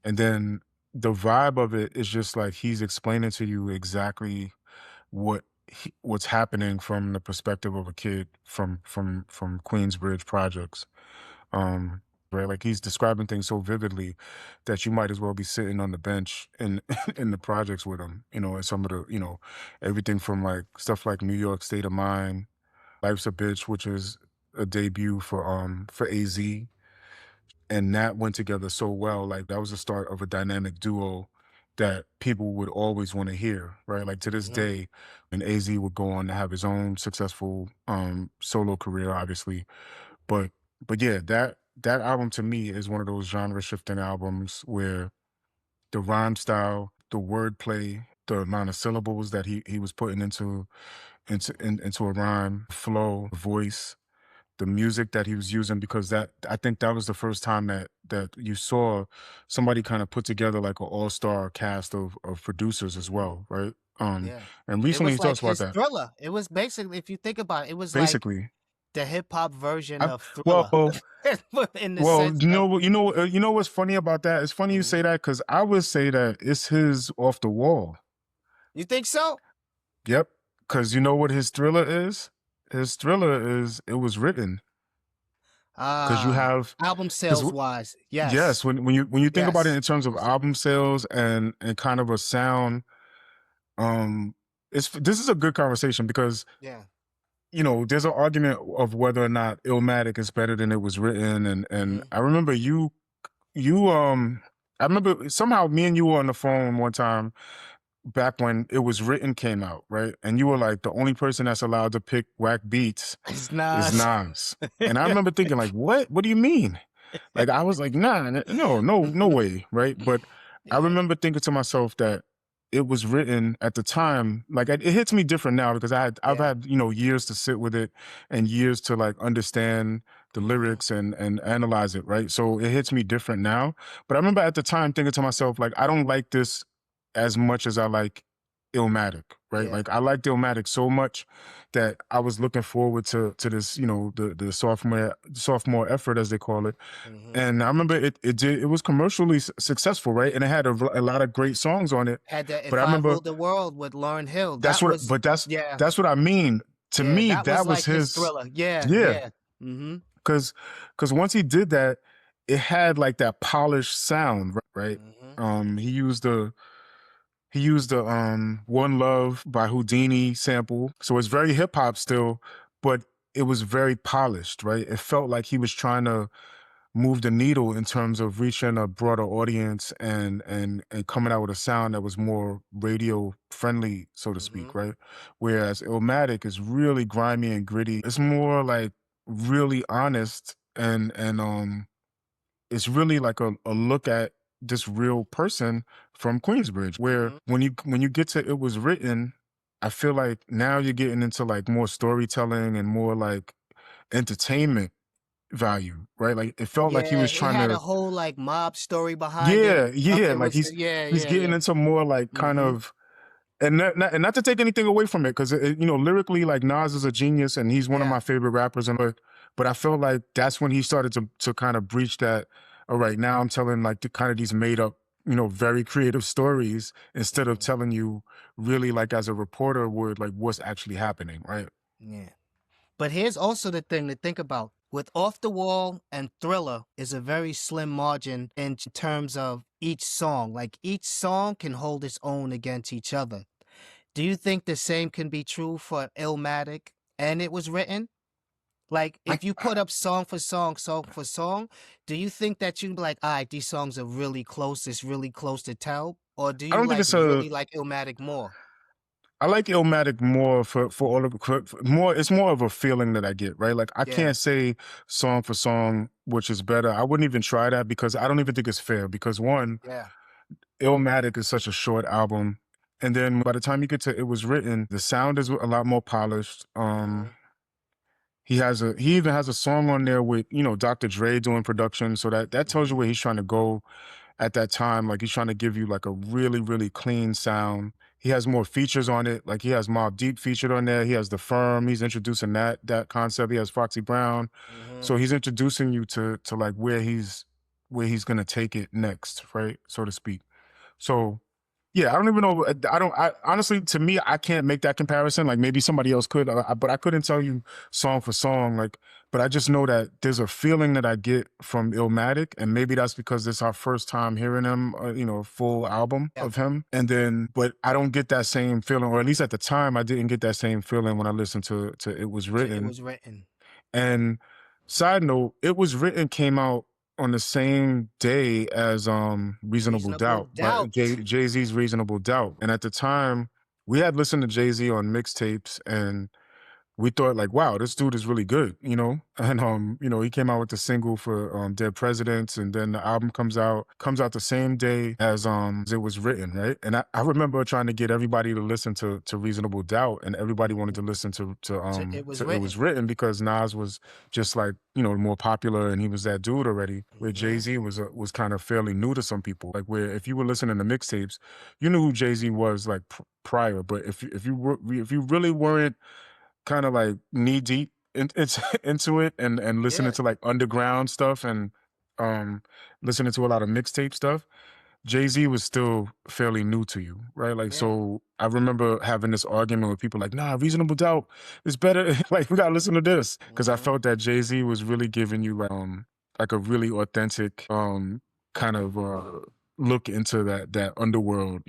S2: And then the vibe of it is just like he's explaining to you exactly what's happening from the perspective of a kid from Queensbridge projects. Right, like he's describing things so vividly that you might as well be sitting on the bench in in the projects with him. And some of the everything from like stuff like New York State of Mind, Life's a Bitch, which is a debut for AZ, and that went together so well. Like that was the start of a dynamic duo that people would always want to hear, right? Like to this
S1: Mm-hmm.
S2: day, and AZ would go on to have his own successful solo career, obviously. But but yeah, that album to me is one of those genre shifting albums where the rhyme style, the wordplay, the amount of syllables that he was putting into a rhyme, flow, voice, the music that he was using, because that I think that was the first time that you saw somebody kind of put together like an all-star cast of producers as
S1: Mm-hmm.
S2: well, right?
S1: Yeah.
S2: And
S1: It
S2: recently he
S1: was like
S2: talks about
S1: his
S2: that.
S1: Thriller. It was basically, if you think about it, it was like
S2: Basically,
S1: the hip hop version
S2: I,
S1: of Thriller.
S2: well,
S1: In the
S2: well,
S1: sense of,
S2: you know what's funny about that? It's funny you
S1: Mhm.
S2: say that because I would say that it's his off the wall.
S1: You think so?
S2: Yep, because you know what his Thriller is? His Thriller is it was written because you
S1: Ah,
S2: have
S1: album
S2: because
S1: sales wise, yes,
S2: yes, when you think about it
S1: yes.
S2: in terms of album sales and kind of a sound, um, this is a good conversation because
S1: Yeah.
S2: there's an argument of whether or not Illmatic is better than it was written, and
S1: Hmm.
S2: I remember I remember somehow me and you were on the phone one time back when It Was Written came out, right? And you were like, the only person that's allowed to pick whack beats
S1: It's
S2: is
S1: not.
S2: Nas. And I remember thinking, like, what? What do you mean? Like I was like, nah, no way, right? But I
S1: Yeah.
S2: remember thinking to myself that it was written at the time. Like it hits me different now because I've
S1: Yeah.
S2: had years to sit with it and years to like understand the
S1: Hmm.
S2: lyrics and analyze it, right? So it hits me different now. But I remember at the time thinking to myself, like, I don't like this as much as I like Illmatic, right?
S1: Yeah.
S2: Like I liked Illmatic so much that I was looking forward to this, the sophomore effort as they call it.
S1: Hmm.
S2: And I remember it was commercially successful, right? And it had a lot of great songs on it.
S1: Had that
S2: But I
S1: If I
S2: remember
S1: Ruled the World with Lauryn Hill. That was,
S2: but
S1: yeah.
S2: that's what I mean. to
S1: Yeah,
S2: me,
S1: that was
S2: that was
S1: like his
S2: his.
S1: Thriller. Yeah,
S2: Yeah,
S1: yeah. Mhm.
S2: because once he did that, it had like that polished sound, right?
S1: Mhm.
S2: He used the One Love by Houdini sample. So it's very hip hop still, but it was very polished, right? It felt like he was trying to move the needle in terms of reaching a broader audience and coming out with a sound that was more radio friendly, so to speak,
S1: Mhm.
S2: right? Whereas Illmatic is really grimy and gritty. It's more like really honest and it's really like a look at this real person from Queensbridge. Where
S1: Mhm.
S2: when you get to It Was Written, I feel like now you're getting into like more storytelling and more like entertainment value, right? Like it felt like he
S1: Yeah,
S2: was
S1: it
S2: trying
S1: had a
S2: to,
S1: whole, like, mob story behind it.
S2: yeah,
S1: It
S2: like
S1: was
S2: he's
S1: yeah,
S2: he's
S1: yeah,
S2: getting
S1: yeah.
S2: into more like kind
S1: Mhm.
S2: of, and not to take anything away from it, because lyrically, like Nas is a genius and he's one of
S1: Yeah.
S2: my favorite rappers, and but I felt like that's when he started to kind of breach that. All right, now I'm telling like the kind of these made up, very creative stories instead of
S1: Mhm.
S2: telling you really like as a reporter would like what's actually happening, right?
S1: Yeah. But here's also the thing to think about. With Off the Wall and Thriller is a very slim margin in terms of each song. Like each song can hold its own against each other. Do you think the same can be true for Illmatic and It Was Written? Like
S2: I
S1: if you put up song for song, do you think that you'd be like, all right, these songs are really close, it's really close to tell? Or do
S2: I
S1: you
S2: don't think
S1: like
S2: it's a
S1: really like Illmatic more?
S2: I like Illmatic more for all of more. It's more of a feeling that I get, right? Like I
S1: Yeah,
S2: can't say song for song which is better. I wouldn't even try that because I don't even think it's fair. Because one,
S1: yeah.
S2: Illmatic is such a short album, and then by the time you get to It Was Written, the sound is a lot more polished.
S1: Mhm.
S2: He even has a song on there with Dr. Dre doing production, so that tells you
S1: Mhm.
S2: where he's trying to go at that time. Like he's trying to give you like a really, really clean sound. He has more features on it. Like he has Mobb Deep featured on there. He has The Firm. He's introducing that concept. He has Foxy Brown.
S1: Mhm.
S2: So he's introducing you to like where he's gonna take it next, right? So to speak. So yeah, I don't even know. I honestly, to me, I can't make that comparison. Like maybe somebody else could, but I couldn't tell you song for song. Like, but I just know that there's a feeling that I get from Illmatic, and maybe that's because it's our first time hearing him, full album
S1: Yeah.
S2: of him. And then, but I don't get that same feeling, or at least at the time, I didn't get that same feeling when I listened to It Was
S1: It
S2: Written.
S1: was written.
S2: And side note, It Was Written came out on the same day as Reasonable
S1: Reasonable
S2: Doubt, by
S1: doubt.
S2: Jay-Z's Reasonable Doubt. And at the time, we had listened to Jay-Z on mixtapes and we thought like, wow, this dude is really good, And he came out with the single for Dead Presidents, and then the album comes out the same day as It Was Written, right? And I remember trying to get everybody to listen to Reasonable Doubt, and everybody wanted
S1: Mhm.
S2: to listen to to
S1: So
S2: um
S1: it was
S2: to It Was
S1: written.
S2: Written because Nas was just like, more popular and he was that dude already. Where
S1: Mhm.
S2: Jay-Z was kind of fairly new to some people. Like where if you were listening to mixtapes, you knew who Jay-Z was like prior, but if you really weren't kind of like knee deep into it and listening
S1: Yeah,
S2: to like underground stuff and um listening to a lot of mixtape stuff, Jay-Z was still fairly new to you, right? Like,
S1: yeah.
S2: so I remember having this argument with people like, nah, Reasonable Doubt is better. Like, we gotta listen to this. Cause I
S1: Mhm.
S2: felt that Jay-Z was really giving you like a really authentic kind of look into that underworld,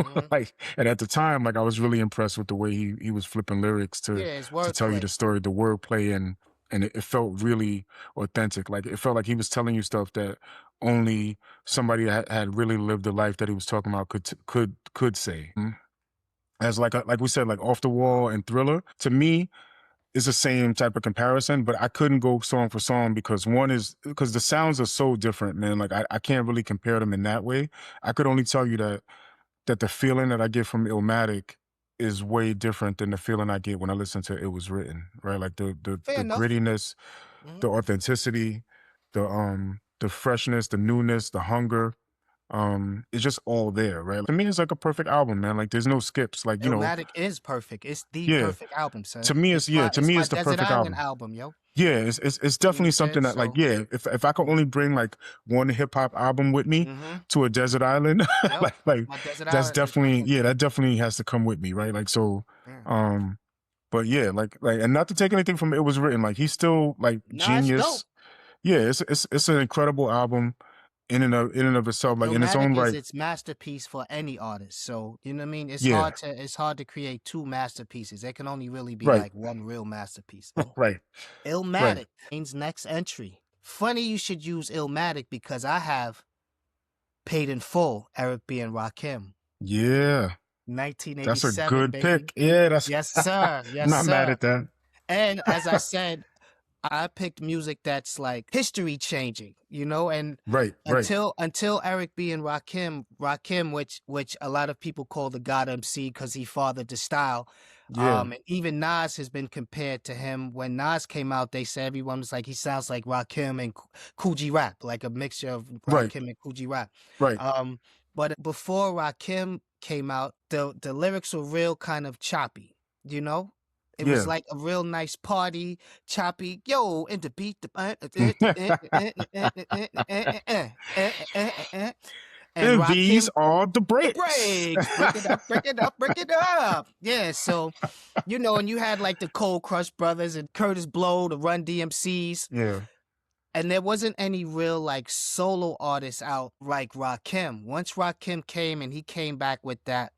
S1: Mhm.
S2: like, and at the time, like I was really impressed with the way he was flipping lyrics to
S1: Yeah, it's
S2: tell you the
S1: wordplay.
S2: story, the wordplay, and it felt really authentic. Like it felt like he was telling you stuff that only somebody that had really lived the life that he was talking about could say. As like we said, like Off the Wall and Thriller, to me, is the same type of comparison, but I couldn't go song for song because because the sounds are so different, man. Like I can't really compare them in that way. I could only tell you that the feeling that I get from Illmatic is way different than the feeling I get when I listen to It Was Written, right? Like
S1: Fair
S2: the
S1: enough.
S2: grittiness,
S1: Mhm.
S2: the authenticity, the freshness, the newness, the hunger. It's just all there, right? To me, it's like a perfect album, man. Like there's no skips. Like,
S1: Illmatic is perfect. It's the
S2: yeah.
S1: perfect album, son.
S2: To me, to
S1: It's
S2: me,
S1: my
S2: it's the
S1: desert
S2: perfect
S1: island
S2: album.
S1: album, yo.
S2: Yeah, it's
S1: You know what I'm
S2: definitely
S1: saying?
S2: something that like,
S1: So,
S2: yeah, if I could only bring like one hip hop album with me
S1: mhm.
S2: to a desert island,
S1: Yep.
S2: like
S1: My desert
S2: that's
S1: island is
S2: definitely,
S1: perfect.
S2: yeah, that definitely has to come with me, right? Like so
S1: Yeah.
S2: um But yeah, and not to take anything from It Was Written, like he's still like
S1: Nah, it's dope.
S2: genius. Yeah, it's an incredible album in and of itself, like in its
S1: Illmatic
S2: own
S1: is
S2: right.
S1: its masterpiece for any artist. So, you know what I mean?
S2: Yeah,
S1: It's hard to create two masterpieces. There can only really be
S2: right,
S1: like one real masterpiece.
S2: right, right.
S1: Illmatic means next entry. Funny you should use Illmatic because I have Paid in Full, Eric B. and Rakim.
S2: Yeah, that's a
S1: 1987,
S2: good
S1: baby.
S2: pick. Yeah, that's
S1: Yes, sir.
S2: I'm
S1: Yes,
S2: not mad
S1: sir.
S2: at that.
S1: And as I said, I picked music that's like history changing, you know, and
S2: Right, right.
S1: until Eric B and Rakim, which a lot of people call the God MC because he fathered the style.
S2: Yeah,
S1: And even Nas has been compared to him. When Nas came out, they said everyone was like, he sounds like Rakim and Cool G Rap, like a mixture of
S2: right,
S1: Rakim and Cool G Rap.
S2: right.
S1: But before Rakim came out, the lyrics were real kind of choppy, you know? It was
S2: Yeah.
S1: like a real nice party, choppy, yo, and the beat, and
S2: And these
S1: Rakim,
S2: are the
S1: the
S2: breaks.
S1: breaks, break it up, break it up, break it up. Yeah, so, you know, and you had like the Cold Crush Brothers and Curtis Blow, the Run DMCs,
S2: Yeah,
S1: and there wasn't any real like solo artists out like Rakim. Once Rakim came and he came back with that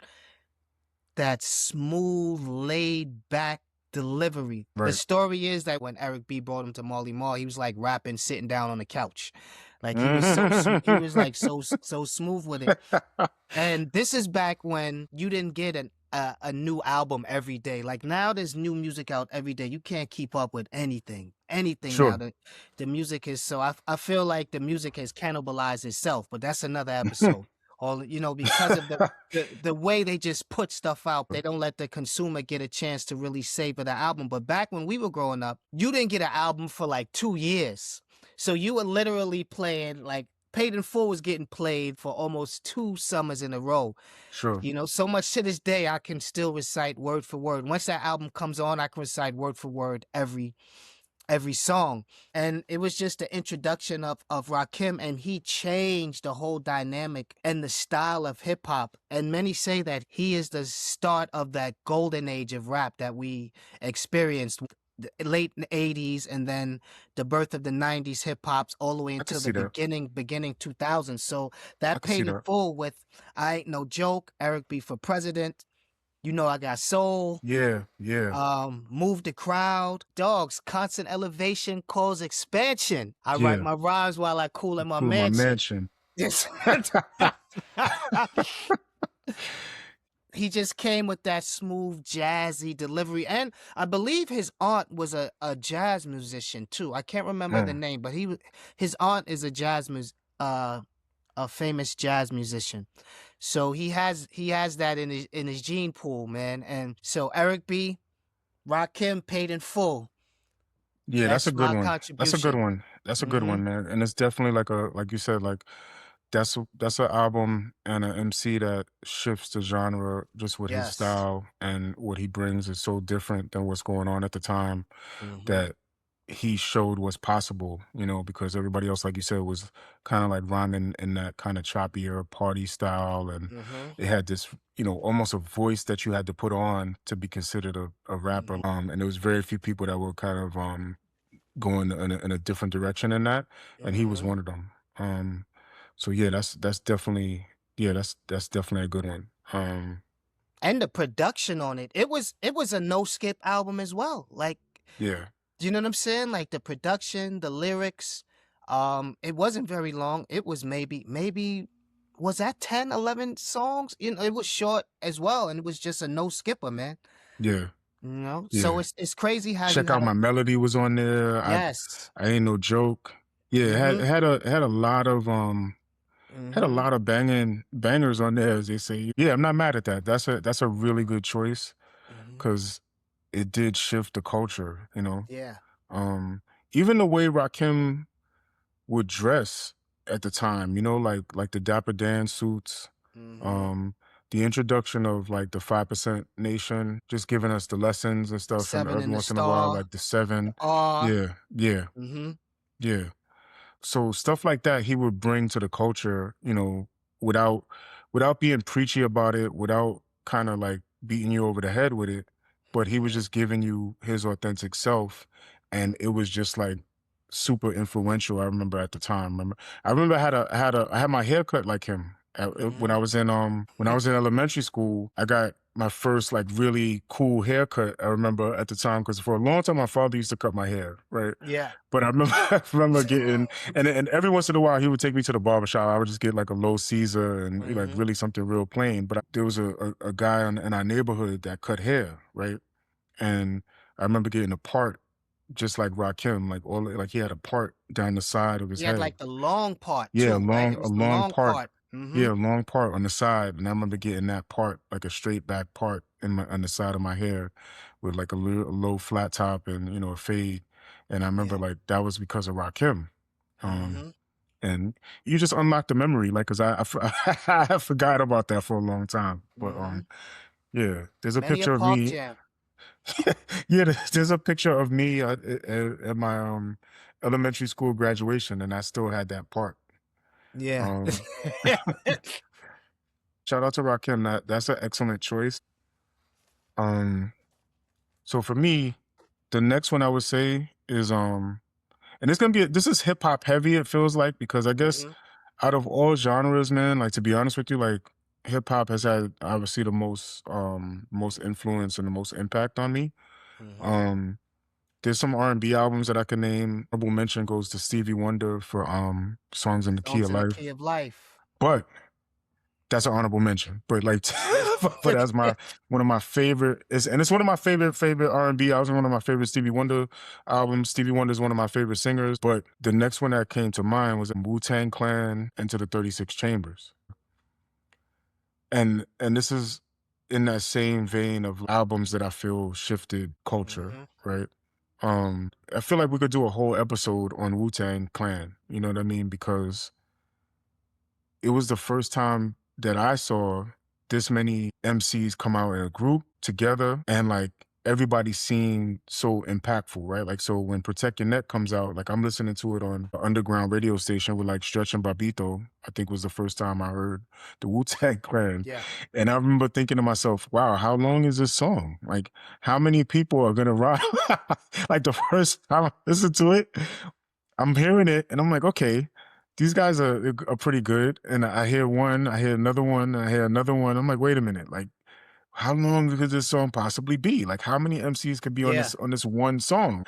S1: smooth, laid back delivery. The
S2: right.
S1: story is that when Eric B brought him to Marley Marl, he was like rapping sitting down on the couch. Like he was so he was like so smooth with it. And this is back when you didn't get a new album every day. Like now there's new music out every day. You can't keep up with anything. Anything now.
S2: Sure.
S1: The music is so I feel like the music has cannibalized itself, but that's another episode. Or you know, because of the way they just put stuff out, they don't let the consumer get a chance to really savor the album. But back when we were growing up, you didn't get an album for like 2 years. So you were literally playing like Paid in Full was getting played for almost 2 summers in a row.
S2: Sure.
S1: You know, so much to this day I can still recite word for word. Once that album comes on, I can recite word for word every song. And it was just the introduction of Rakim, and he changed the whole dynamic and the style of hip hop. And many say that he is the start of that golden age of rap that we experienced the late 80s and then the birth of the 90s hip hops all the way
S2: I can
S1: until
S2: see
S1: the
S2: that.
S1: beginning 2000s. So
S2: I
S1: that
S2: can see
S1: Paid in
S2: that.
S1: Full with I Ain't No Joke, Eric B for President, You Know I Got Soul,
S2: Yeah, yeah,
S1: Move the Crowd, Dogs, Constant Elevation, Cause Expansion. I write
S2: yeah.
S1: my rhymes while I cool in my
S2: Cool, my
S1: mansion.
S2: mansion.
S1: Yes. He just came with that smooth, jazzy delivery. And I believe his aunt was a jazz musician too. I can't remember the name, but his aunt is a a famous jazz musician. So he has that in his gene pool, man. And so Eric B, Rakim, Paid in Full.
S2: Yeah, that's a
S1: That's
S2: good
S1: my
S2: one. That's a good
S1: contribution.
S2: one. That's a good
S1: Mm-hmm.
S2: one, man. And it's definitely like you said, like that's an album and an MC that shifts the genre just with his
S1: Yes.
S2: style, and what he brings is so different than what's going on at the time,
S1: Mm-hmm.
S2: that he showed what's possible, because everybody else, like you said, was kind of like rhyming in that kind of choppier party style, and
S1: Mm-hmm.
S2: it had this, almost a voice that you had to put on to be considered a rapper.
S1: Mm-hmm.
S2: And there was very few people that were kind of going in a different direction in that, and he was
S1: Mm-hmm.
S2: one of them. So yeah, that's definitely that's definitely a good one.
S1: And the production on it, it was a no skip album as well. Like,
S2: Yeah,
S1: do you know what I'm saying? Like the production, the lyrics, it wasn't very long. It was maybe was that 10, 11 songs? You know, it was short as well, and it was just a no skipper, man.
S2: yeah,
S1: You know? So
S2: yeah.
S1: it's crazy how you
S2: Check Out
S1: have
S2: My Melody was on there.
S1: yes.
S2: I Ain't No Joke. Yeah,
S1: Mm-hmm.
S2: it had a lot of
S1: Mm-hmm.
S2: bangers on there, as they say. Yeah, I'm not mad at that. That's a really good choice,
S1: Mm-hmm.
S2: because it did shift the culture.
S1: Yeah.
S2: Um, Even the way Rakim would dress at the time, like the Dapper Dan suits,
S1: Mm-hmm.
S2: um, the introduction of like the 5% Nation, just giving us the lessons and stuff, and
S1: Seven
S2: every
S1: in the
S2: once in a while,
S1: Star,
S2: like the Seven.
S1: R.
S2: Yeah, yeah,
S1: Mm-hmm.
S2: yeah. So stuff like that he would bring to the culture, without being preachy about it, without kind of like beating you over the head with it. but he was
S1: Mhm.
S2: just giving you his authentic self, and it was just like super influential. I remember at the time. I remember I had my hair cut like him when I
S1: Mhm.
S2: was in elementary school. I got my first like really cool haircut. I remember at the time because for a long time my father used to cut my hair, right?
S1: Yeah.
S2: But I remember I remember getting and every once in a while he would take me to the barber shop. I would just get like a low Caesar and like
S1: Mhm.
S2: really something real plain. But there was a guy in our neighborhood that cut hair, right? And I remember getting a part just like Rakim, like like he had a part down the side of his
S1: He had,
S2: head.
S1: like, the long part
S2: Yeah,
S1: too, right? It
S2: a
S1: was the
S2: long
S1: long
S2: part.
S1: part.
S2: Yeah, a
S1: Mhm.
S2: long part on the side, and I remember getting that part, like a straight back part on the side of my hair with like a low flat top and a fade. And I remember
S1: Yeah.
S2: like that was because of Rakim. Um,
S1: Mhm.
S2: and you just unlocked the memory, like, cause I forgot about that for a long time. But
S1: Mhm.
S2: yeah, there's a
S1: Many a
S2: picture of
S1: park
S2: me.
S1: jam.
S2: Yeah, there's a picture of me at my elementary school graduation, and I still had that part.
S1: Yeah.
S2: Um, Shout out to Rakim. That's an excellent choice. Um, so for me, the next one I would say is and it's gonna be this is hip hop heavy. It feels like because I guess
S1: Mhm.
S2: out of all genres, man, like to be honest with you, like hip hop has had obviously the most influence and the most impact on me.
S1: Mhm.
S2: Um, there's some R&B albums that I can name. Honorable mention goes to Stevie Wonder for Songs in the Key
S1: Songs
S2: of
S1: in the
S2: Life.
S1: Key of Life.
S2: But that's an honorable mention. But like
S1: Yeah.
S2: but that's my one of my favorite and it's one of my favorite R&B albums, one of my favorite Stevie Wonder albums. Stevie Wonder is one of my favorite singers, but the next one that came to mind was Wu-Tang Clan Into the 36 Chambers. And this is in that same vein of albums that I feel shifted culture,
S1: Mhm.
S2: right? I feel like we could do a whole episode on Wu-Tang Clan, you know what I mean? Because it was the first time that I saw this many MCs come out in a group together and like everybody seemed so impactful, right? Like, so when Protect Your Neck comes out, like I'm listening to it on the underground radio station with like Stretch and Babito, I think was the first time I heard the Wu Tang Clan.
S1: Yeah.
S2: And I remember thinking to myself, wow, how long is this song? Like, how many people are going to rock? Like, the first time I listened to it, I'm hearing it and I'm like, okay, these guys are pretty good. And I hear one, I hear another one, I hear another one. I'm like, wait a minute, like how long could this song possibly be? Like how many MCs could be on
S1: Yeah.
S2: this one song?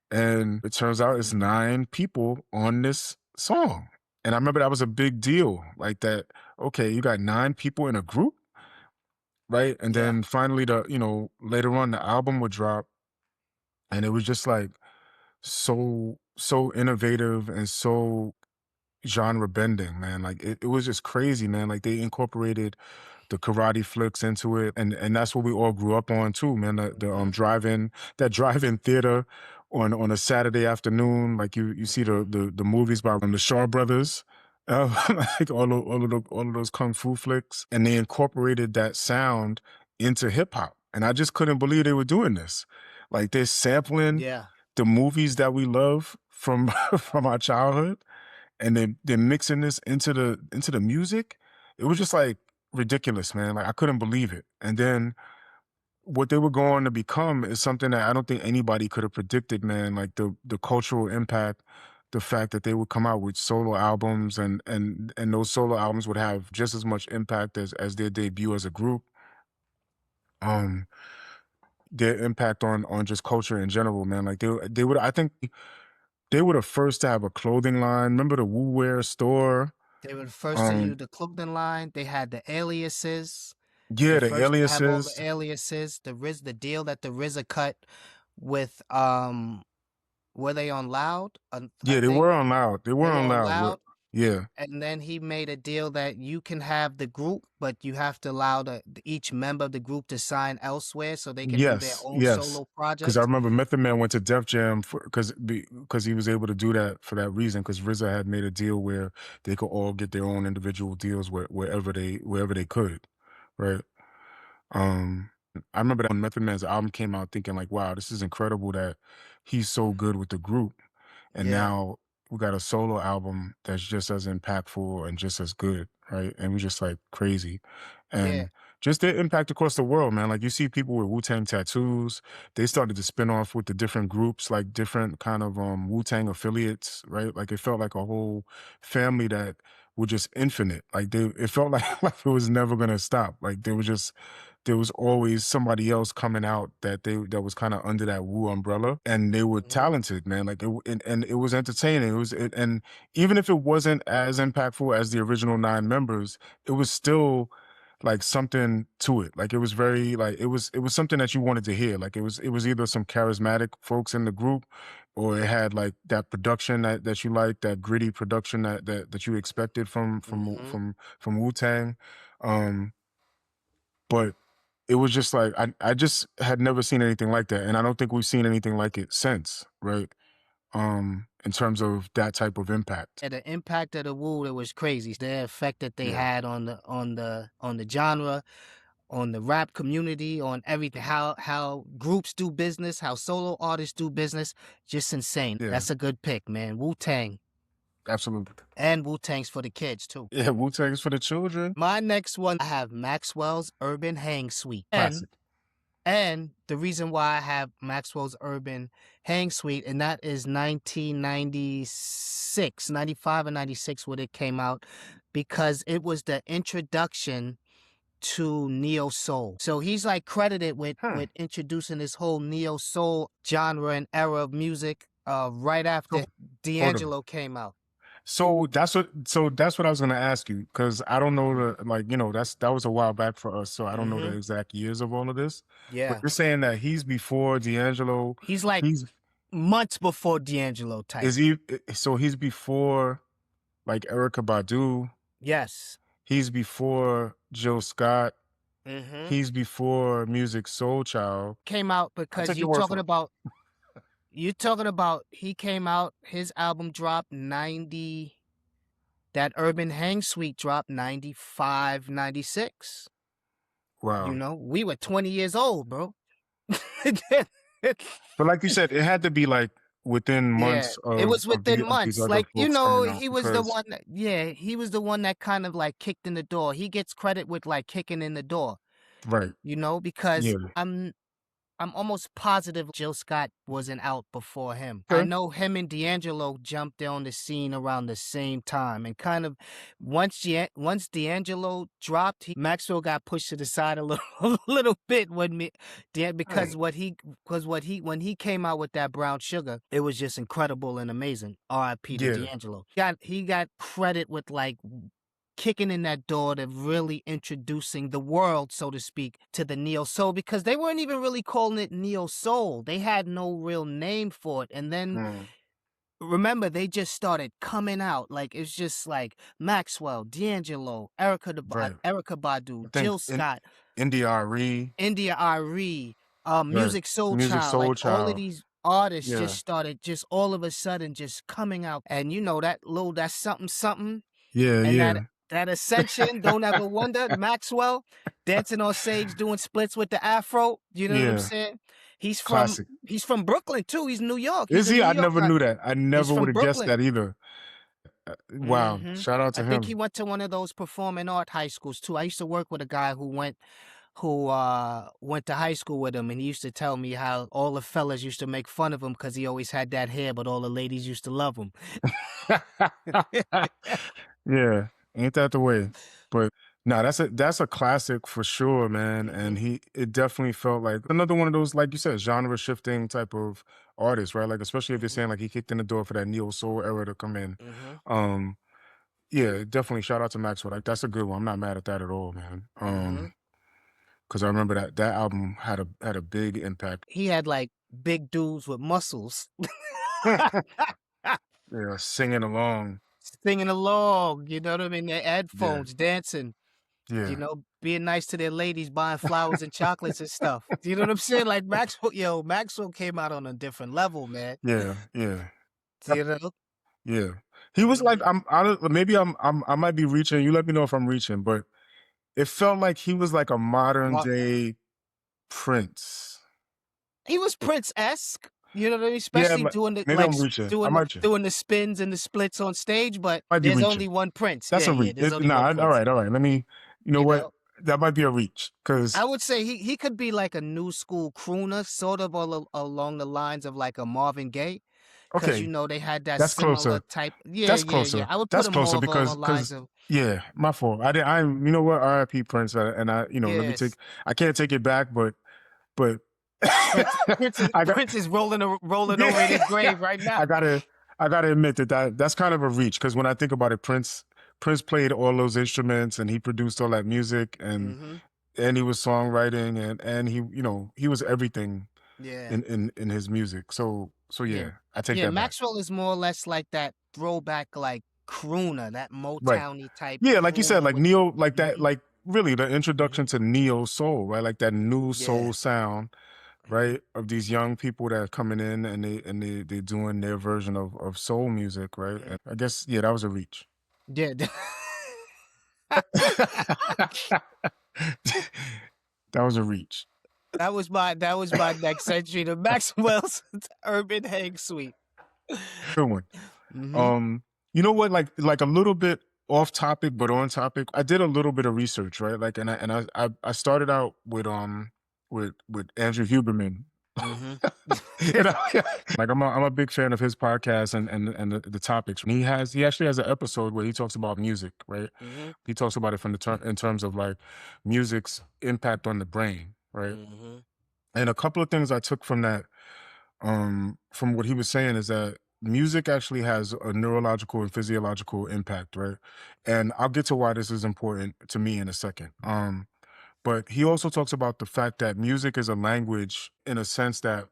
S2: And it turns out it's
S1: Mhm.
S2: 9 people on this song. And I remember that was a big deal. Like that, okay, you got 9 people in a group, right? And
S1: Yeah.
S2: then finally later on the album would drop and it was just like so innovative and so genre bending, man. Like it was just crazy, man. Like they incorporated the karate flicks into it, and that's what we all grew up on too, man. The
S1: Mhm.
S2: drive-in that drive-in theater on a Saturday afternoon. Like you see the movies by the Shaw Brothers. Like all of those kung fu flicks, and they incorporated that sound into hip hop, and I just couldn't believe they were doing this. Like they're sampling
S1: Yeah.
S2: the movies that we love from from our childhood, and they're mixing this into the music. It was just like ridiculous, man. Like I couldn't believe it. And then what they were going to become is something that I don't think anybody could have predicted, man. Like the cultural impact, the fact that they would come out with solo albums and those solo albums would have just as much impact as their debut as a group. Um their impact on just culture in general, man. Like they would I think they were the first to have a clothing line. Remember the Wu Wear store?
S1: They were the first to
S2: Um
S1: use the clothing line. They had the aliases. The
S2: Yeah, the
S1: first to have all the
S2: aliases.
S1: aliases. The deal that the RZA cut with were they on Loud? I
S2: Yeah, they
S1: think
S2: were on Loud. They
S1: they
S2: were
S1: were
S2: on
S1: on
S2: Loud.
S1: Loud.
S2: Yeah.
S1: And then he made a deal that you can have the group, but you have to allow each member of the group to sign elsewhere so they can do their
S2: Yes,
S1: own
S2: yes.
S1: solo
S2: Because I
S1: project.
S2: remember Method Man went to Def Jam because he was able to do that for that reason. Because RZA had made a deal where they could all get their own individual deals wherever they could, right? Um, I remember that when Method Man's album came out, thinking like, "Wow, this is incredible that he's so good with the group." And
S1: Yeah,
S2: now we got a solo album that's just as impactful and just as good, right? And we're just like crazy.
S1: yeah.
S2: And just their impact across the world, man. Like you see people with Wu-Tang tattoos. They started to spin off with the different groups, like different kind of Wu-Tang affiliates, right? Like it felt like a whole family that were just infinite. Like it felt like like it was never gonna stop. Like there was always somebody else coming out that was kind of under that Wu umbrella, and they were
S1: Mhm.
S2: talented, man. Like and it was entertaining. And even if it wasn't as impactful as the original nine members, it was still like something to it. Like it was very like it was something that you wanted to hear. Like it was either some charismatic folks in the group, or it had like that production that you like, that gritty production that you expected
S1: Mhm.
S2: from Wu Tang. Um, but it was just like I just had never seen anything like that, and I don't think we've seen anything like it since, right? In terms of that type of impact.
S1: And the impact of the Wu, it was crazy. The effect that they
S2: Yeah,
S1: had on the genre, on the rap community, on everything, how groups do business, how solo artists do business, just insane.
S2: yeah,
S1: That's a good pick, man. Wu-Tang.
S2: absolutely.
S1: And Wu-Tang's for the kids too.
S2: Yeah, Wu Tang is for the children.
S1: My next one, I have Maxwell's Urban Hang Suite.
S2: Classic.
S1: And the reason why I have Maxwell's Urban Hang Suite, and that is 1996, 95 and 96 when it came out, because it was the introduction to neo soul. So he's like credited
S2: Huh.
S1: with introducing this whole neo soul genre and era of music right after
S2: So hold on.
S1: D'Angelo came out.
S2: So that's what I was gonna ask you, because I don't know the like, that was a while back for us, so I don't know the
S1: Mm-hmm.
S2: exact years of all of this. But
S1: Yeah.
S2: you're saying that he's before D'Angelo,
S1: He's like
S2: he's
S1: months before D'Angelo type.
S2: is he so he's before like Erica Badu,
S1: Yes.
S2: he's before Jill Scott,
S1: Mm-hmm.
S2: he's before Music Soul Child.
S1: Came out
S2: I
S1: because
S2: take your word for it.
S1: you talking about he came out, his album dropped 90, that Urban Hang Suite dropped 95, 96. You
S2: Wow.
S1: know, we were 20 years old, bro.
S2: But like you said, it had to be like within
S1: Yeah,
S2: months
S1: it was
S2: of
S1: within
S2: these
S1: months.
S2: other
S1: Like, you
S2: folks
S1: know,
S2: coming out
S1: he was the
S2: because
S1: one that, yeah, he was the one that kind of like kicked in the door. He gets credit with like kicking in the door,
S2: right.
S1: you know, because
S2: Yeah.
S1: I'm almost positive Jill Scott wasn't out before him. I
S2: Okay.
S1: know him and D'Angelo jumped on the scene around the same time, and kind of once D'Angelo dropped, Maxwell got pushed to the side a little a little bit because
S2: Right.
S1: when he came out with that Brown Sugar, it was just incredible and amazing. R.I.P. to
S2: Yeah.
S1: D'Angelo. He got credit with like kicking in that door to really introducing the world, so to speak, to the neo soul, because they weren't even really calling it neo soul. They had no real name for it. And then
S2: Mm,
S1: remember, they just started coming out. Like it's just like Maxwell, D'Angelo,
S2: right.
S1: Erica
S2: I
S1: Badu,
S2: think
S1: Jill
S2: in
S1: Scott,
S2: NDRE,
S1: India Ari,
S2: right.
S1: Music Soul
S2: Music
S1: Child, like
S2: Soul
S1: all of
S2: Child.
S1: these artists
S2: Yeah.
S1: just started just all of a sudden just coming out. And you know that something something
S2: Yeah,
S1: and
S2: yeah.
S1: that ascension, don't ever wonder, Maxwell dancing on stage doing splits with the afro. You know what I'm
S2: Yeah.
S1: saying? He's from
S2: Classic.
S1: he's from Brooklyn too. He's New York. He's
S2: Is
S1: a
S2: he?
S1: New
S2: I
S1: York
S2: never
S1: guy.
S2: knew that. I
S1: He's
S2: never would
S1: from
S2: have guessed
S1: Brooklyn.
S2: that either. Wow.
S1: Hmm.
S2: Shout out
S1: I
S2: to
S1: think he
S2: him.
S1: went to one of those performing art high schools too. I used to work with a guy who went to high school with him, and he used to tell me how all the fellas used to make fun of him because he always had that hair, but all the ladies used to love him.
S2: Yeah. Ain't that the way? But no, that's a classic for sure, man. And
S1: Hmm.
S2: it definitely felt like another one of those, like you said, genre shifting type of artists, right? Like especially if you're
S1: Hmm.
S2: saying like he kicked in the door for that neo soul era to come in.
S1: Hmm.
S2: Um, yeah, definitely shout out to Maxwell. Like that's a good one. I'm not mad at that at all, man.
S1: Hmm.
S2: Because I remember that album had a big impact.
S1: He had like big dudes with muscles
S2: Yeah, singing along.
S1: singing along, you know what I mean? Their
S2: Yeah,
S1: headphones, dancing, you
S2: yeah,
S1: know, being nice to their ladies, buying flowers and chocolates and stuff. You know what I'm saying? Like Maxwell came out on a different level, man.
S2: yeah, yeah.
S1: You know?
S2: Yeah. He was like,
S1: Mhm.
S2: I don't maybe I might be reaching, you let me know if I'm reaching, but it felt like he was like a modern
S1: Well,
S2: day Prince.
S1: he was Prince-esque, you know what I mean?
S2: Yeah,
S1: Especially
S2: but
S1: doing the
S2: maybe I'm reaching. I might
S1: doing the spins and the splits on stage, but
S2: might be
S1: there's
S2: reaching.
S1: only one Prince.
S2: That's
S1: Yeah,
S2: a
S1: yeah,
S2: reach.
S1: there's only
S2: Nah,
S1: one
S2: all
S1: Prince.
S2: right, all right. Let me, you know
S1: You
S2: what?
S1: know?
S2: that might be a reach because
S1: I would say he could be like a new school crooner, sort of along the lines of like a Marvin Gaye, because
S2: okay,
S1: they had that
S2: that's
S1: similar
S2: closer.
S1: type. Yeah,
S2: That's
S1: yeah, yeah.
S2: closer.
S1: I would put
S2: That's
S1: him more
S2: closer
S1: of on the lines
S2: because
S1: of
S2: yeah, my fault. I did. I you know what? R.I.P. Prince. And I let me take.
S1: yes.
S2: I can't take it back, but I got
S1: Prince is rolling over in
S2: yeah.
S1: his grave right now.
S2: I gotta I gotta admit that's kind of a reach because when I think about it, Prince played all those instruments and he produced all that music
S1: Hmm.
S2: and he was songwriting and he he was everything
S1: Yeah,
S2: in his music. So
S1: yeah,
S2: yeah, I take
S1: yeah.
S2: that back.
S1: Maxwell is more or less like that throwback, like crooner, that
S2: Right.
S1: Motowny type
S2: Yeah, like you said,
S1: crooner
S2: like
S1: with.
S2: neo, like that,
S1: Hmm.
S2: like really the introduction
S1: Hmm.
S2: to neo soul, right? Like that new
S1: Yeah.
S2: soul sound,
S1: Hmm.
S2: right? Of these young people that are coming in and they doing their version of soul music, right? And I guess yeah, that was a reach.
S1: Yeah.
S2: That was a reach.
S1: That was my next entry to Maxwell's Urban Hang Suite.
S2: Good one.
S1: Mhm.
S2: Um, you know what? Like a little bit off topic, but on topic. I did a little bit of research, right? Like, and I started out with Andrew Huberman.
S1: Mhm.
S2: You know, like I'm a big fan of his podcast and the topics. He actually has an episode where he talks about music, right?
S1: Mhm.
S2: He talks about it from in terms of like music's impact on the brain, right?
S1: Mhm.
S2: And a couple of things I took from that, from what he was saying is that music actually has a neurological and physiological impact, right? And I'll get to why this is important to me in a second. But he also talks about the fact that music is a language in a sense that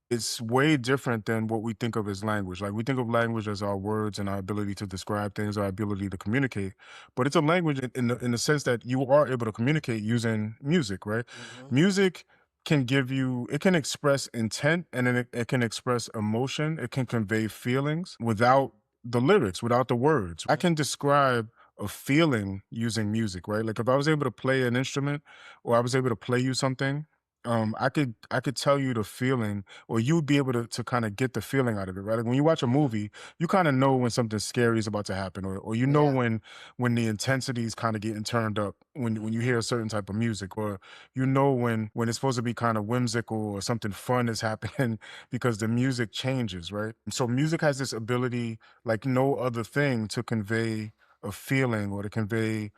S2: it's way different than what we think of as language. Like we think of language as our words and our ability to describe things, our ability to communicate. But it's a language in the sense that you are able to communicate using music, right?
S1: Mhm.
S2: Music can give you, it can express intent and then it can express emotion. It can convey feelings without the lyrics, without the words. I
S1: Mhm.
S2: can describe a feeling using music, right? Like if I was able to play an instrument or I was able to play you something, I could tell you the feeling or you'd be able to kind of get the feeling out of it, right? Like when you watch a
S1: Mhm.
S2: movie, you kind of know when something scary is about to happen, or you know
S1: Yeah.
S2: when the intensity is kind of getting turned up when you
S1: Mhm.
S2: hear a certain type of music, or you know when it's supposed to be kind of whimsical or something fun is happening because the music changes, right? So music has this ability, like no other thing, to convey a feeling or to convey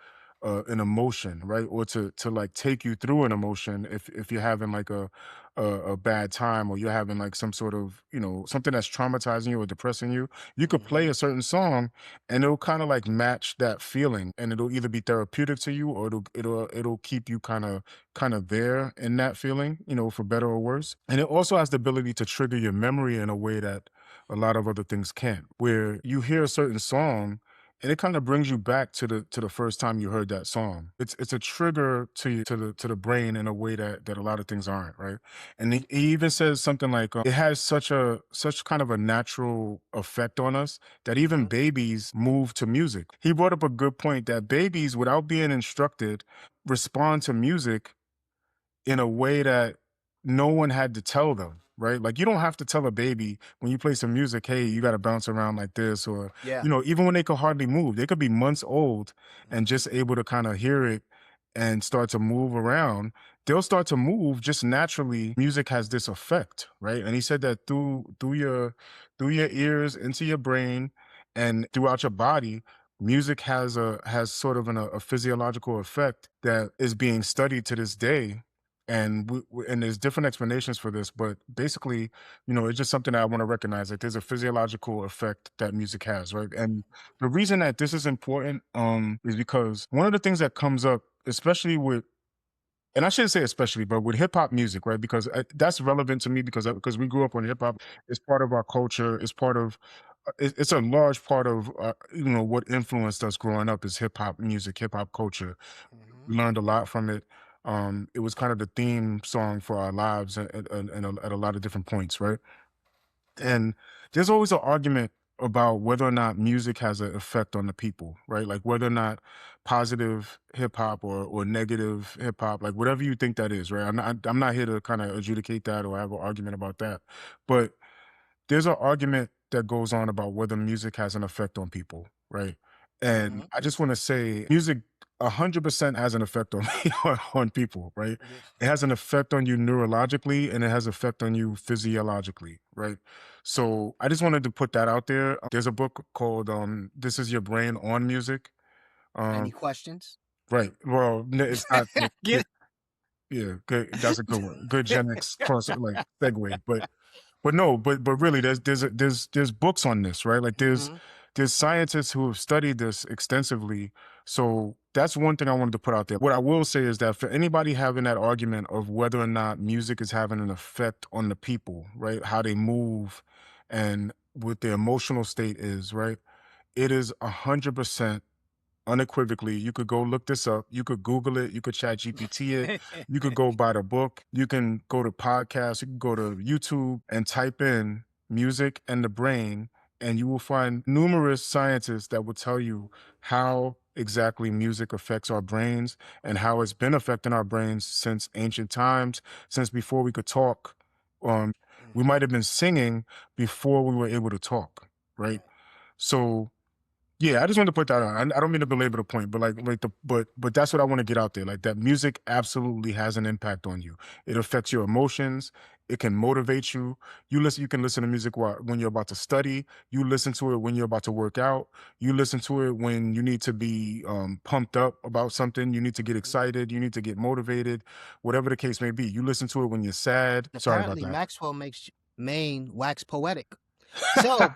S2: an emotion, right? Or to like take you through an emotion if you're having like a bad time or you're having like some sort of something that's traumatizing you or depressing you. You could play
S1: Mhm.
S2: a certain song and it'll kind of like match that feeling, and it'll either be therapeutic to you or it'll keep you kind of there in that feeling, for better or worse. And it also has the ability to trigger your memory in a way that a lot of other things can't. Where you hear a certain song and it kind of brings you back to the first time you heard that song. It's a trigger to the brain in a way that a lot of things aren't, right? And he even says something like it has such kind of a natural effect on us that even
S1: Mhm.
S2: babies move to music. He brought up a good point that babies, without being instructed, respond to music in a way that no one had to tell them, right? Like you don't have to tell a baby when you play some music, hey, you got to bounce around like this, or
S1: Yeah.
S2: even when they could hardly move, they could be months old and
S1: Mhm.
S2: just able to kind of hear it and start to move around. They'll start to move just naturally. Music has this effect, right? And he said that through your ears into your brain and throughout your body, music has sort of a physiological effect that is being studied to this day, and and there's different explanations for this, but basically, it's just something that I want to recognize that there's a physiological effect that music has, right? And the reason that this is important, is because one of the things that comes up, especially with, and I shouldn't say especially, but with hip hop music, right? Because that's relevant to me because we grew up on hip hop. It's part of our culture. It's part of it's a large part of what influenced us growing up is hip hop music, hip hop culture.
S1: Mhm.
S2: We learned a lot from it. It was kind of the theme song for our lives at a lot of different points, right? And there's always an argument about whether or not music has an effect on the people, right? Like whether or not positive hip hop or negative hip hop, like whatever you think that is, right? I'm not here to kind of adjudicate that or have an argument about that, but there's an argument that goes on about whether music has an effect on people, right? And
S1: Mhm.
S2: I just want to say music 100% has an effect on on people, right?
S1: Mhm.
S2: It has an effect on you neurologically and it has effect on you physiologically, right? So I just wanted to put that out there. There's a book called This Is Your Brain on Music.
S1: Any
S2: Um,
S1: questions?
S2: right. Well, it's not like
S1: Yeah.
S2: yeah, good. That's a good one. Good Gen X cross like segue. But no, but really, there's books on this, right? Like
S1: Mhm.
S2: there's scientists who have studied this extensively. So that's one thing I wanted to put out there. What I will say is that for anybody having that argument of whether or not music is having an effect on the people, right? How they move and what their emotional state is, right? It is 100% unequivocally. You could go look this up. You could Google it. You could chat GPT it. You could go buy the book. You can go to podcasts. You can go to YouTube and type in music and the brain, and you will find numerous scientists that will tell you how exactly music affects our brains and how it's been affecting our brains since ancient times, since before we could talk. We
S1: Mhm.
S2: might have been singing before we were able to talk, right? So yeah, I just wanted to put that on. I don't mean to belabor the point, but but that's what I want to get out there. Like that music absolutely has an impact on you. It affects your emotions. It can motivate you. You can listen to music when you're about to study. You listen to it when you're about to work out. You listen to it when you need to be pumped up about something. You need to get excited. You need to get motivated. Whatever the case may be. You listen to it when you're sad. Sorry about
S1: Apparently,
S2: that.
S1: Maxwell makes Maine wax poetic. So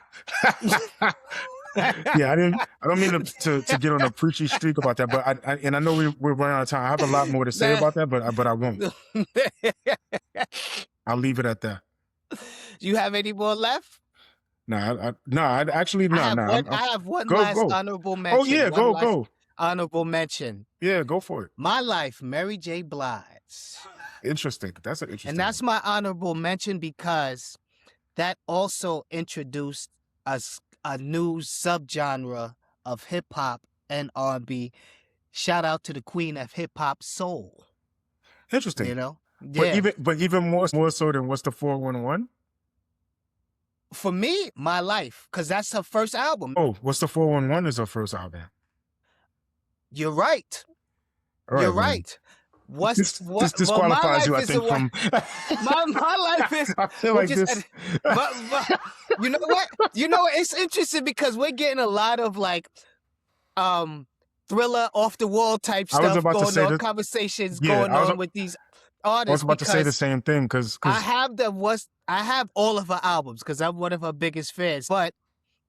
S2: Yeah, I don't mean to get on a preachy streak about that, but I know we're running out of time. I have a lot more to say
S1: Nah.
S2: about that, but I won't. I'll leave it at that.
S1: You have any more left?
S2: No, no, I actually no, no.
S1: I have one
S2: Go
S1: last
S2: go.
S1: honorable
S2: Oh
S1: mention,
S2: yeah,
S1: one
S2: go
S1: last
S2: go.
S1: honorable mention.
S2: Yeah, go for it.
S1: My Life, Mary J. Blige.
S2: Interesting. That's an
S1: And
S2: interesting
S1: that's
S2: one.
S1: my honorable mention because that also introduced a new subgenre of hip hop and R&B. Shout out to the queen of hip hop soul,
S2: Interesting.
S1: you know? Yeah.
S2: But even more so than what's the 411?
S1: For me, My Life, because that's her first album.
S2: Oh, what's the 411 is her first album.
S1: You're right.
S2: All
S1: You're
S2: right, man.
S1: right. What's
S2: This
S1: what? Well, My
S2: disqualifies you,
S1: Life
S2: I
S1: is the
S2: think,
S1: one.
S2: from
S1: My life is.
S2: I feel
S1: We're
S2: like
S1: just.
S2: this.
S1: But you know what? You know what? It's interesting because we're getting a lot of like thriller off the wall type
S2: I was
S1: stuff
S2: about to
S1: going
S2: say
S1: on,
S2: that.
S1: conversations
S2: Yeah,
S1: going on with these
S2: I was
S1: artists
S2: about to say the
S1: because
S2: same thing
S1: I have all of her albums because I'm one of her biggest fans, but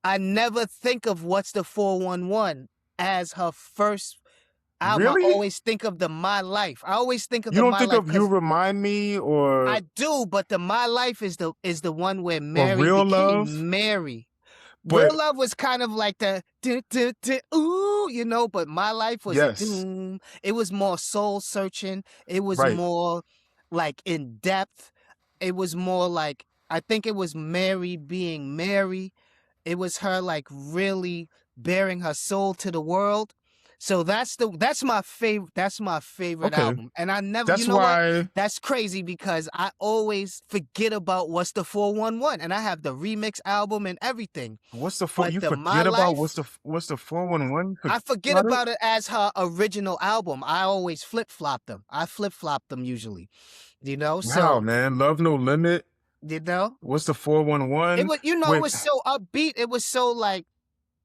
S1: I never think of What's the 411 as her first album. I
S2: really,
S1: always think of the My Life. I always think of
S2: you
S1: the
S2: don't
S1: My
S2: think
S1: Life
S2: of You
S1: because
S2: Remind Me
S1: I do, but the My Life is the one where
S2: or
S1: Mary
S2: Real Love,
S1: became Mary. Real
S2: but
S1: Love was kind of like the do, do, do, ooh, you know, but My Life was a
S2: yes,
S1: doom. It was more soul searching. It was
S2: right,
S1: more like in depth. It was more like I think it was Mary being Mary. It was her like really bearing her soul to the world. So that's my favorite
S2: okay.
S1: album. And I never, you
S2: That's
S1: know what?
S2: why.
S1: That's crazy because I always forget about What's the 411 and I have the remix album and everything.
S2: What's the four?
S1: But
S2: You
S1: the My
S2: forget about
S1: Life,
S2: what's the 411?
S1: I
S2: Forget
S1: forget
S2: about it.
S1: about it as her original album. I always flip-flop them. I flip-flop them usually. You know?
S2: Wow,
S1: So,
S2: man, Love No Limit.
S1: you know,
S2: What's the 411?
S1: it
S2: With
S1: was so upbeat. It was so like,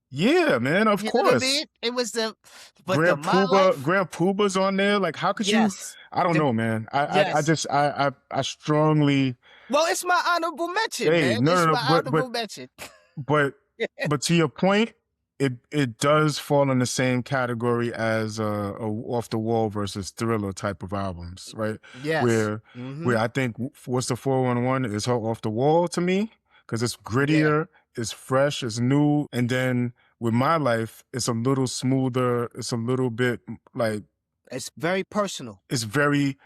S2: yeah, man, of
S1: you know what I
S2: course.
S1: mean? It was but the My Life,
S2: Grand Pooba's on there. Like, how could you?
S1: yes.
S2: I don't
S1: The
S2: know, man. I
S1: yes.
S2: just I strongly.
S1: Well, it's my honorable mention,
S2: Hey,
S1: man.
S2: no, no,
S1: It's
S2: no,
S1: my honorable mention.
S2: but to your point, it does fall in the same category as a off the wall versus thriller type of albums, right?
S1: Yes.
S2: Where
S1: Mm-hmm.
S2: I think what's the 411 is her off the wall to me because it's
S1: Yeah.
S2: grittier, it's fresh, it's new, and then with My Life, it's a little smoother, it's a little bit like
S1: It's very personal.
S2: it's very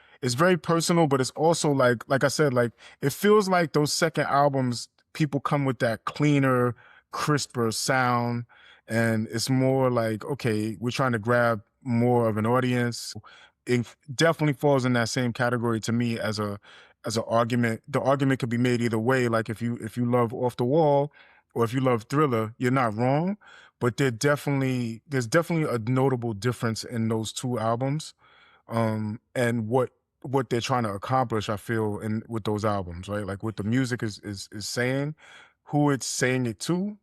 S2: personal, but it's also like I said, like it feels like those second albums, people come with that cleaner, crisper sound, and it's more like, okay, we're trying to grab more of an audience. It definitely falls in that same category to me as a argument. The argument could be made either way. Like if you love Off the Wall, or if you love Thriller, you're not wrong. But there's definitely a notable difference in those two albums, and what they're trying to accomplish. I feel in with those albums, right? Like what the music is saying, who it's saying it to,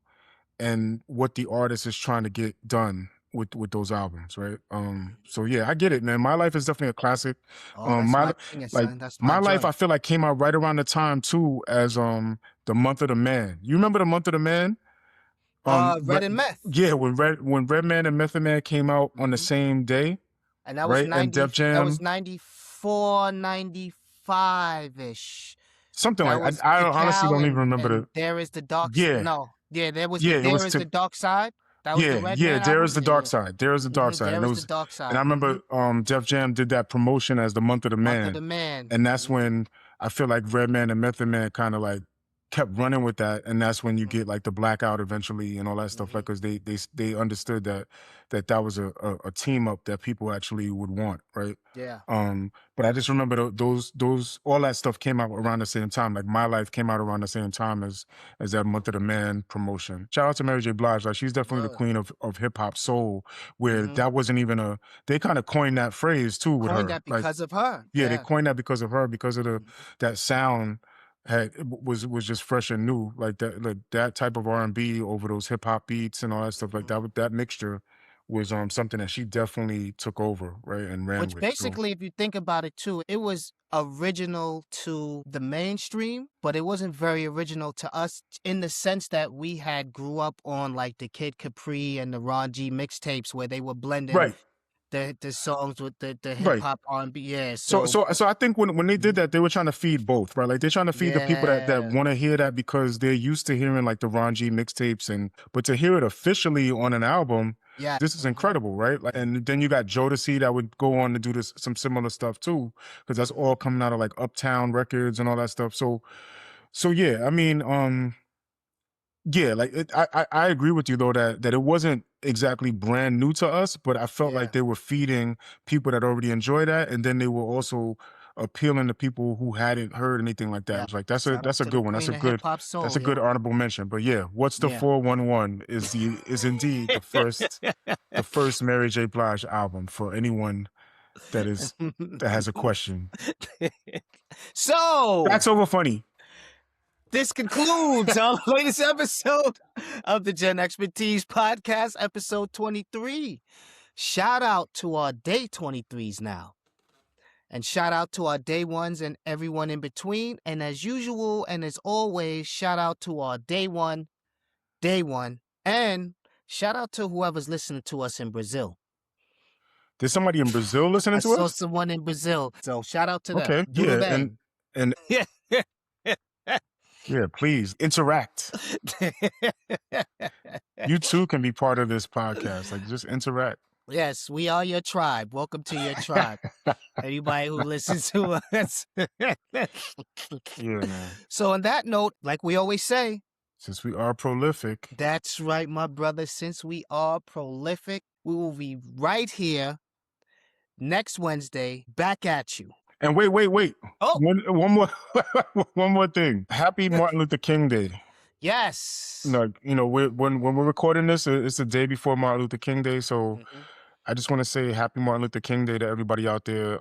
S2: and what the artist is trying to get done with those albums, right? So yeah, I get it, man. My Life is definitely a classic.
S1: Oh, that's
S2: My
S1: my thing,
S2: like
S1: son. That's my
S2: My Life,
S1: joint.
S2: I feel like came out right around the time too as the Month of the Man. You remember the Month of the Man?
S1: Red and Meth.
S2: Yeah, when Redman and Method Man came out on the
S1: Hmm.
S2: same day,
S1: And that was
S2: right? And
S1: 90,
S2: Def
S1: that was
S2: Jam,
S1: 94, 95-ish.
S2: something
S1: That
S2: like
S1: was
S2: I honestly
S1: Decal
S2: don't even remember
S1: and There Is the
S2: yeah,
S1: No. Yeah, there was the
S2: yeah, it
S1: There
S2: was
S1: Is
S2: to
S1: the Dark Side. That was the
S2: yeah, yeah,
S1: Redman
S2: there
S1: album.
S2: is the
S1: Yeah,
S2: dark
S1: yeah.
S2: side. There is the dark side.
S1: There
S2: And it
S1: Is the
S2: was
S1: Dark
S2: and I
S1: Side.
S2: remember Def Jam did that promotion as the Month of the
S1: Month of
S2: Man.
S1: the Man.
S2: And that's when I feel like Redman and Method Man kind of like kept running with that, and that's when you get like the Blackout eventually and all that stuff.
S1: Hmm.
S2: Like, because they understood that was a team up that people actually would want, right?
S1: Yeah.
S2: But I just remember those all that stuff came out around the same time. Like My Life came out around the same time as that Month of the Man promotion. Shout out to Mary J. Blige, like she's definitely the
S1: Word.
S2: queen of hip hop soul, where
S1: Hmm.
S2: that wasn't even they kind of coined that phrase too with
S1: Coined
S2: her,
S1: that
S2: like.
S1: because of her.
S2: Yeah, they
S1: Yeah.
S2: coined that because of her, because of
S1: Mhm.
S2: that sound was just fresh and new, like that type of R&B over those hip hop beats and all that stuff, like
S1: Mhm.
S2: that mixture was something that she definitely took over, right, and ran
S1: Which
S2: with. So
S1: basically, if you think about it too, it was original to the mainstream, but it wasn't very original to us in the sense that we had grew up on like the Kid Capri and the Ron G mixtapes where they were blending
S2: right,
S1: the songs with the hip
S2: right.
S1: hop R&B. Yeah,
S2: So
S1: so
S2: so I think when they did
S1: mhm.
S2: that, they were trying to feed both, right? Like they're trying to feed the people that
S1: Yeah.
S2: want to hear that because they're used to hearing like the Ron G mixtapes, and but to hear it officially on an album,
S1: Yeah.
S2: this is
S1: Mhm.
S2: incredible, right? Like, and then you got Jodeci that would go on to do some similar stuff too, because that's
S1: Mhm.
S2: all coming out of like Uptown Records and all that stuff. So yeah, I mean, yeah, like I agree with you though that it wasn't exactly brand new to us, but I felt
S1: Yeah.
S2: like they were feeding people that already enjoy that, and then they were also appealing to people who hadn't heard anything like that.
S1: Yeah.
S2: It's like
S1: Shout out
S2: that's a
S1: to the
S2: good one.
S1: queen of hip hop
S2: That's
S1: soul,
S2: a good
S1: yo.
S2: honorable mention. But yeah, what's the
S1: Yeah.
S2: 411 is indeed the first Mary J. Blige album for anyone that has a question.
S1: So,
S2: That's over funny.
S1: this concludes our latest episode of the Gen-Xpertise podcast, episode 23. Shout out to our day 23s now. And shout out to our day ones and everyone in between. And as usual and as always, shout out to our day one. And shout out to whoever's listening to us in Brazil.
S2: There's somebody in Brazil listening
S1: I
S2: to
S1: saw
S2: us?
S1: someone in Brazil. So shout out to them.
S2: Okay,
S1: Tudo
S2: yeah,
S1: bem.
S2: and
S1: Yeah.
S2: yeah, please interact. You too can be part of this podcast. Like, just interact.
S1: Yes, we are your tribe. Welcome to your tribe. Anybody who listens to us.
S2: Yeah, man.
S1: So on that note, like we always say,
S2: Since we are prolific.
S1: that's right, my brother. Since we are prolific, we will be right here next Wednesday, back at you.
S2: And wait.
S1: Oh,
S2: One more one more thing. Happy Martin Luther King Day.
S1: yes.
S2: Like, when we're recording this, it's the day before Martin Luther King Day. So
S1: Mhm.
S2: I just want to say happy Martin Luther King Day to everybody out there.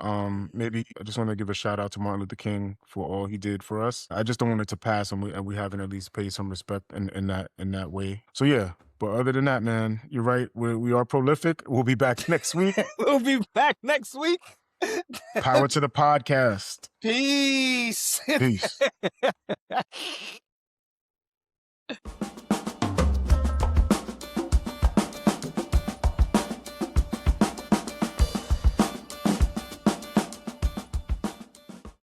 S2: Maybe I just want to give a shout out to Martin Luther King for all he did for us. I just don't want it to pass, and we haven't at least paid some respect in that way. So yeah, but other than that, man, you're right. We are prolific. We'll be back next week.
S1: We'll be back next week.
S2: Power to the podcast.
S1: Peace.
S2: Peace.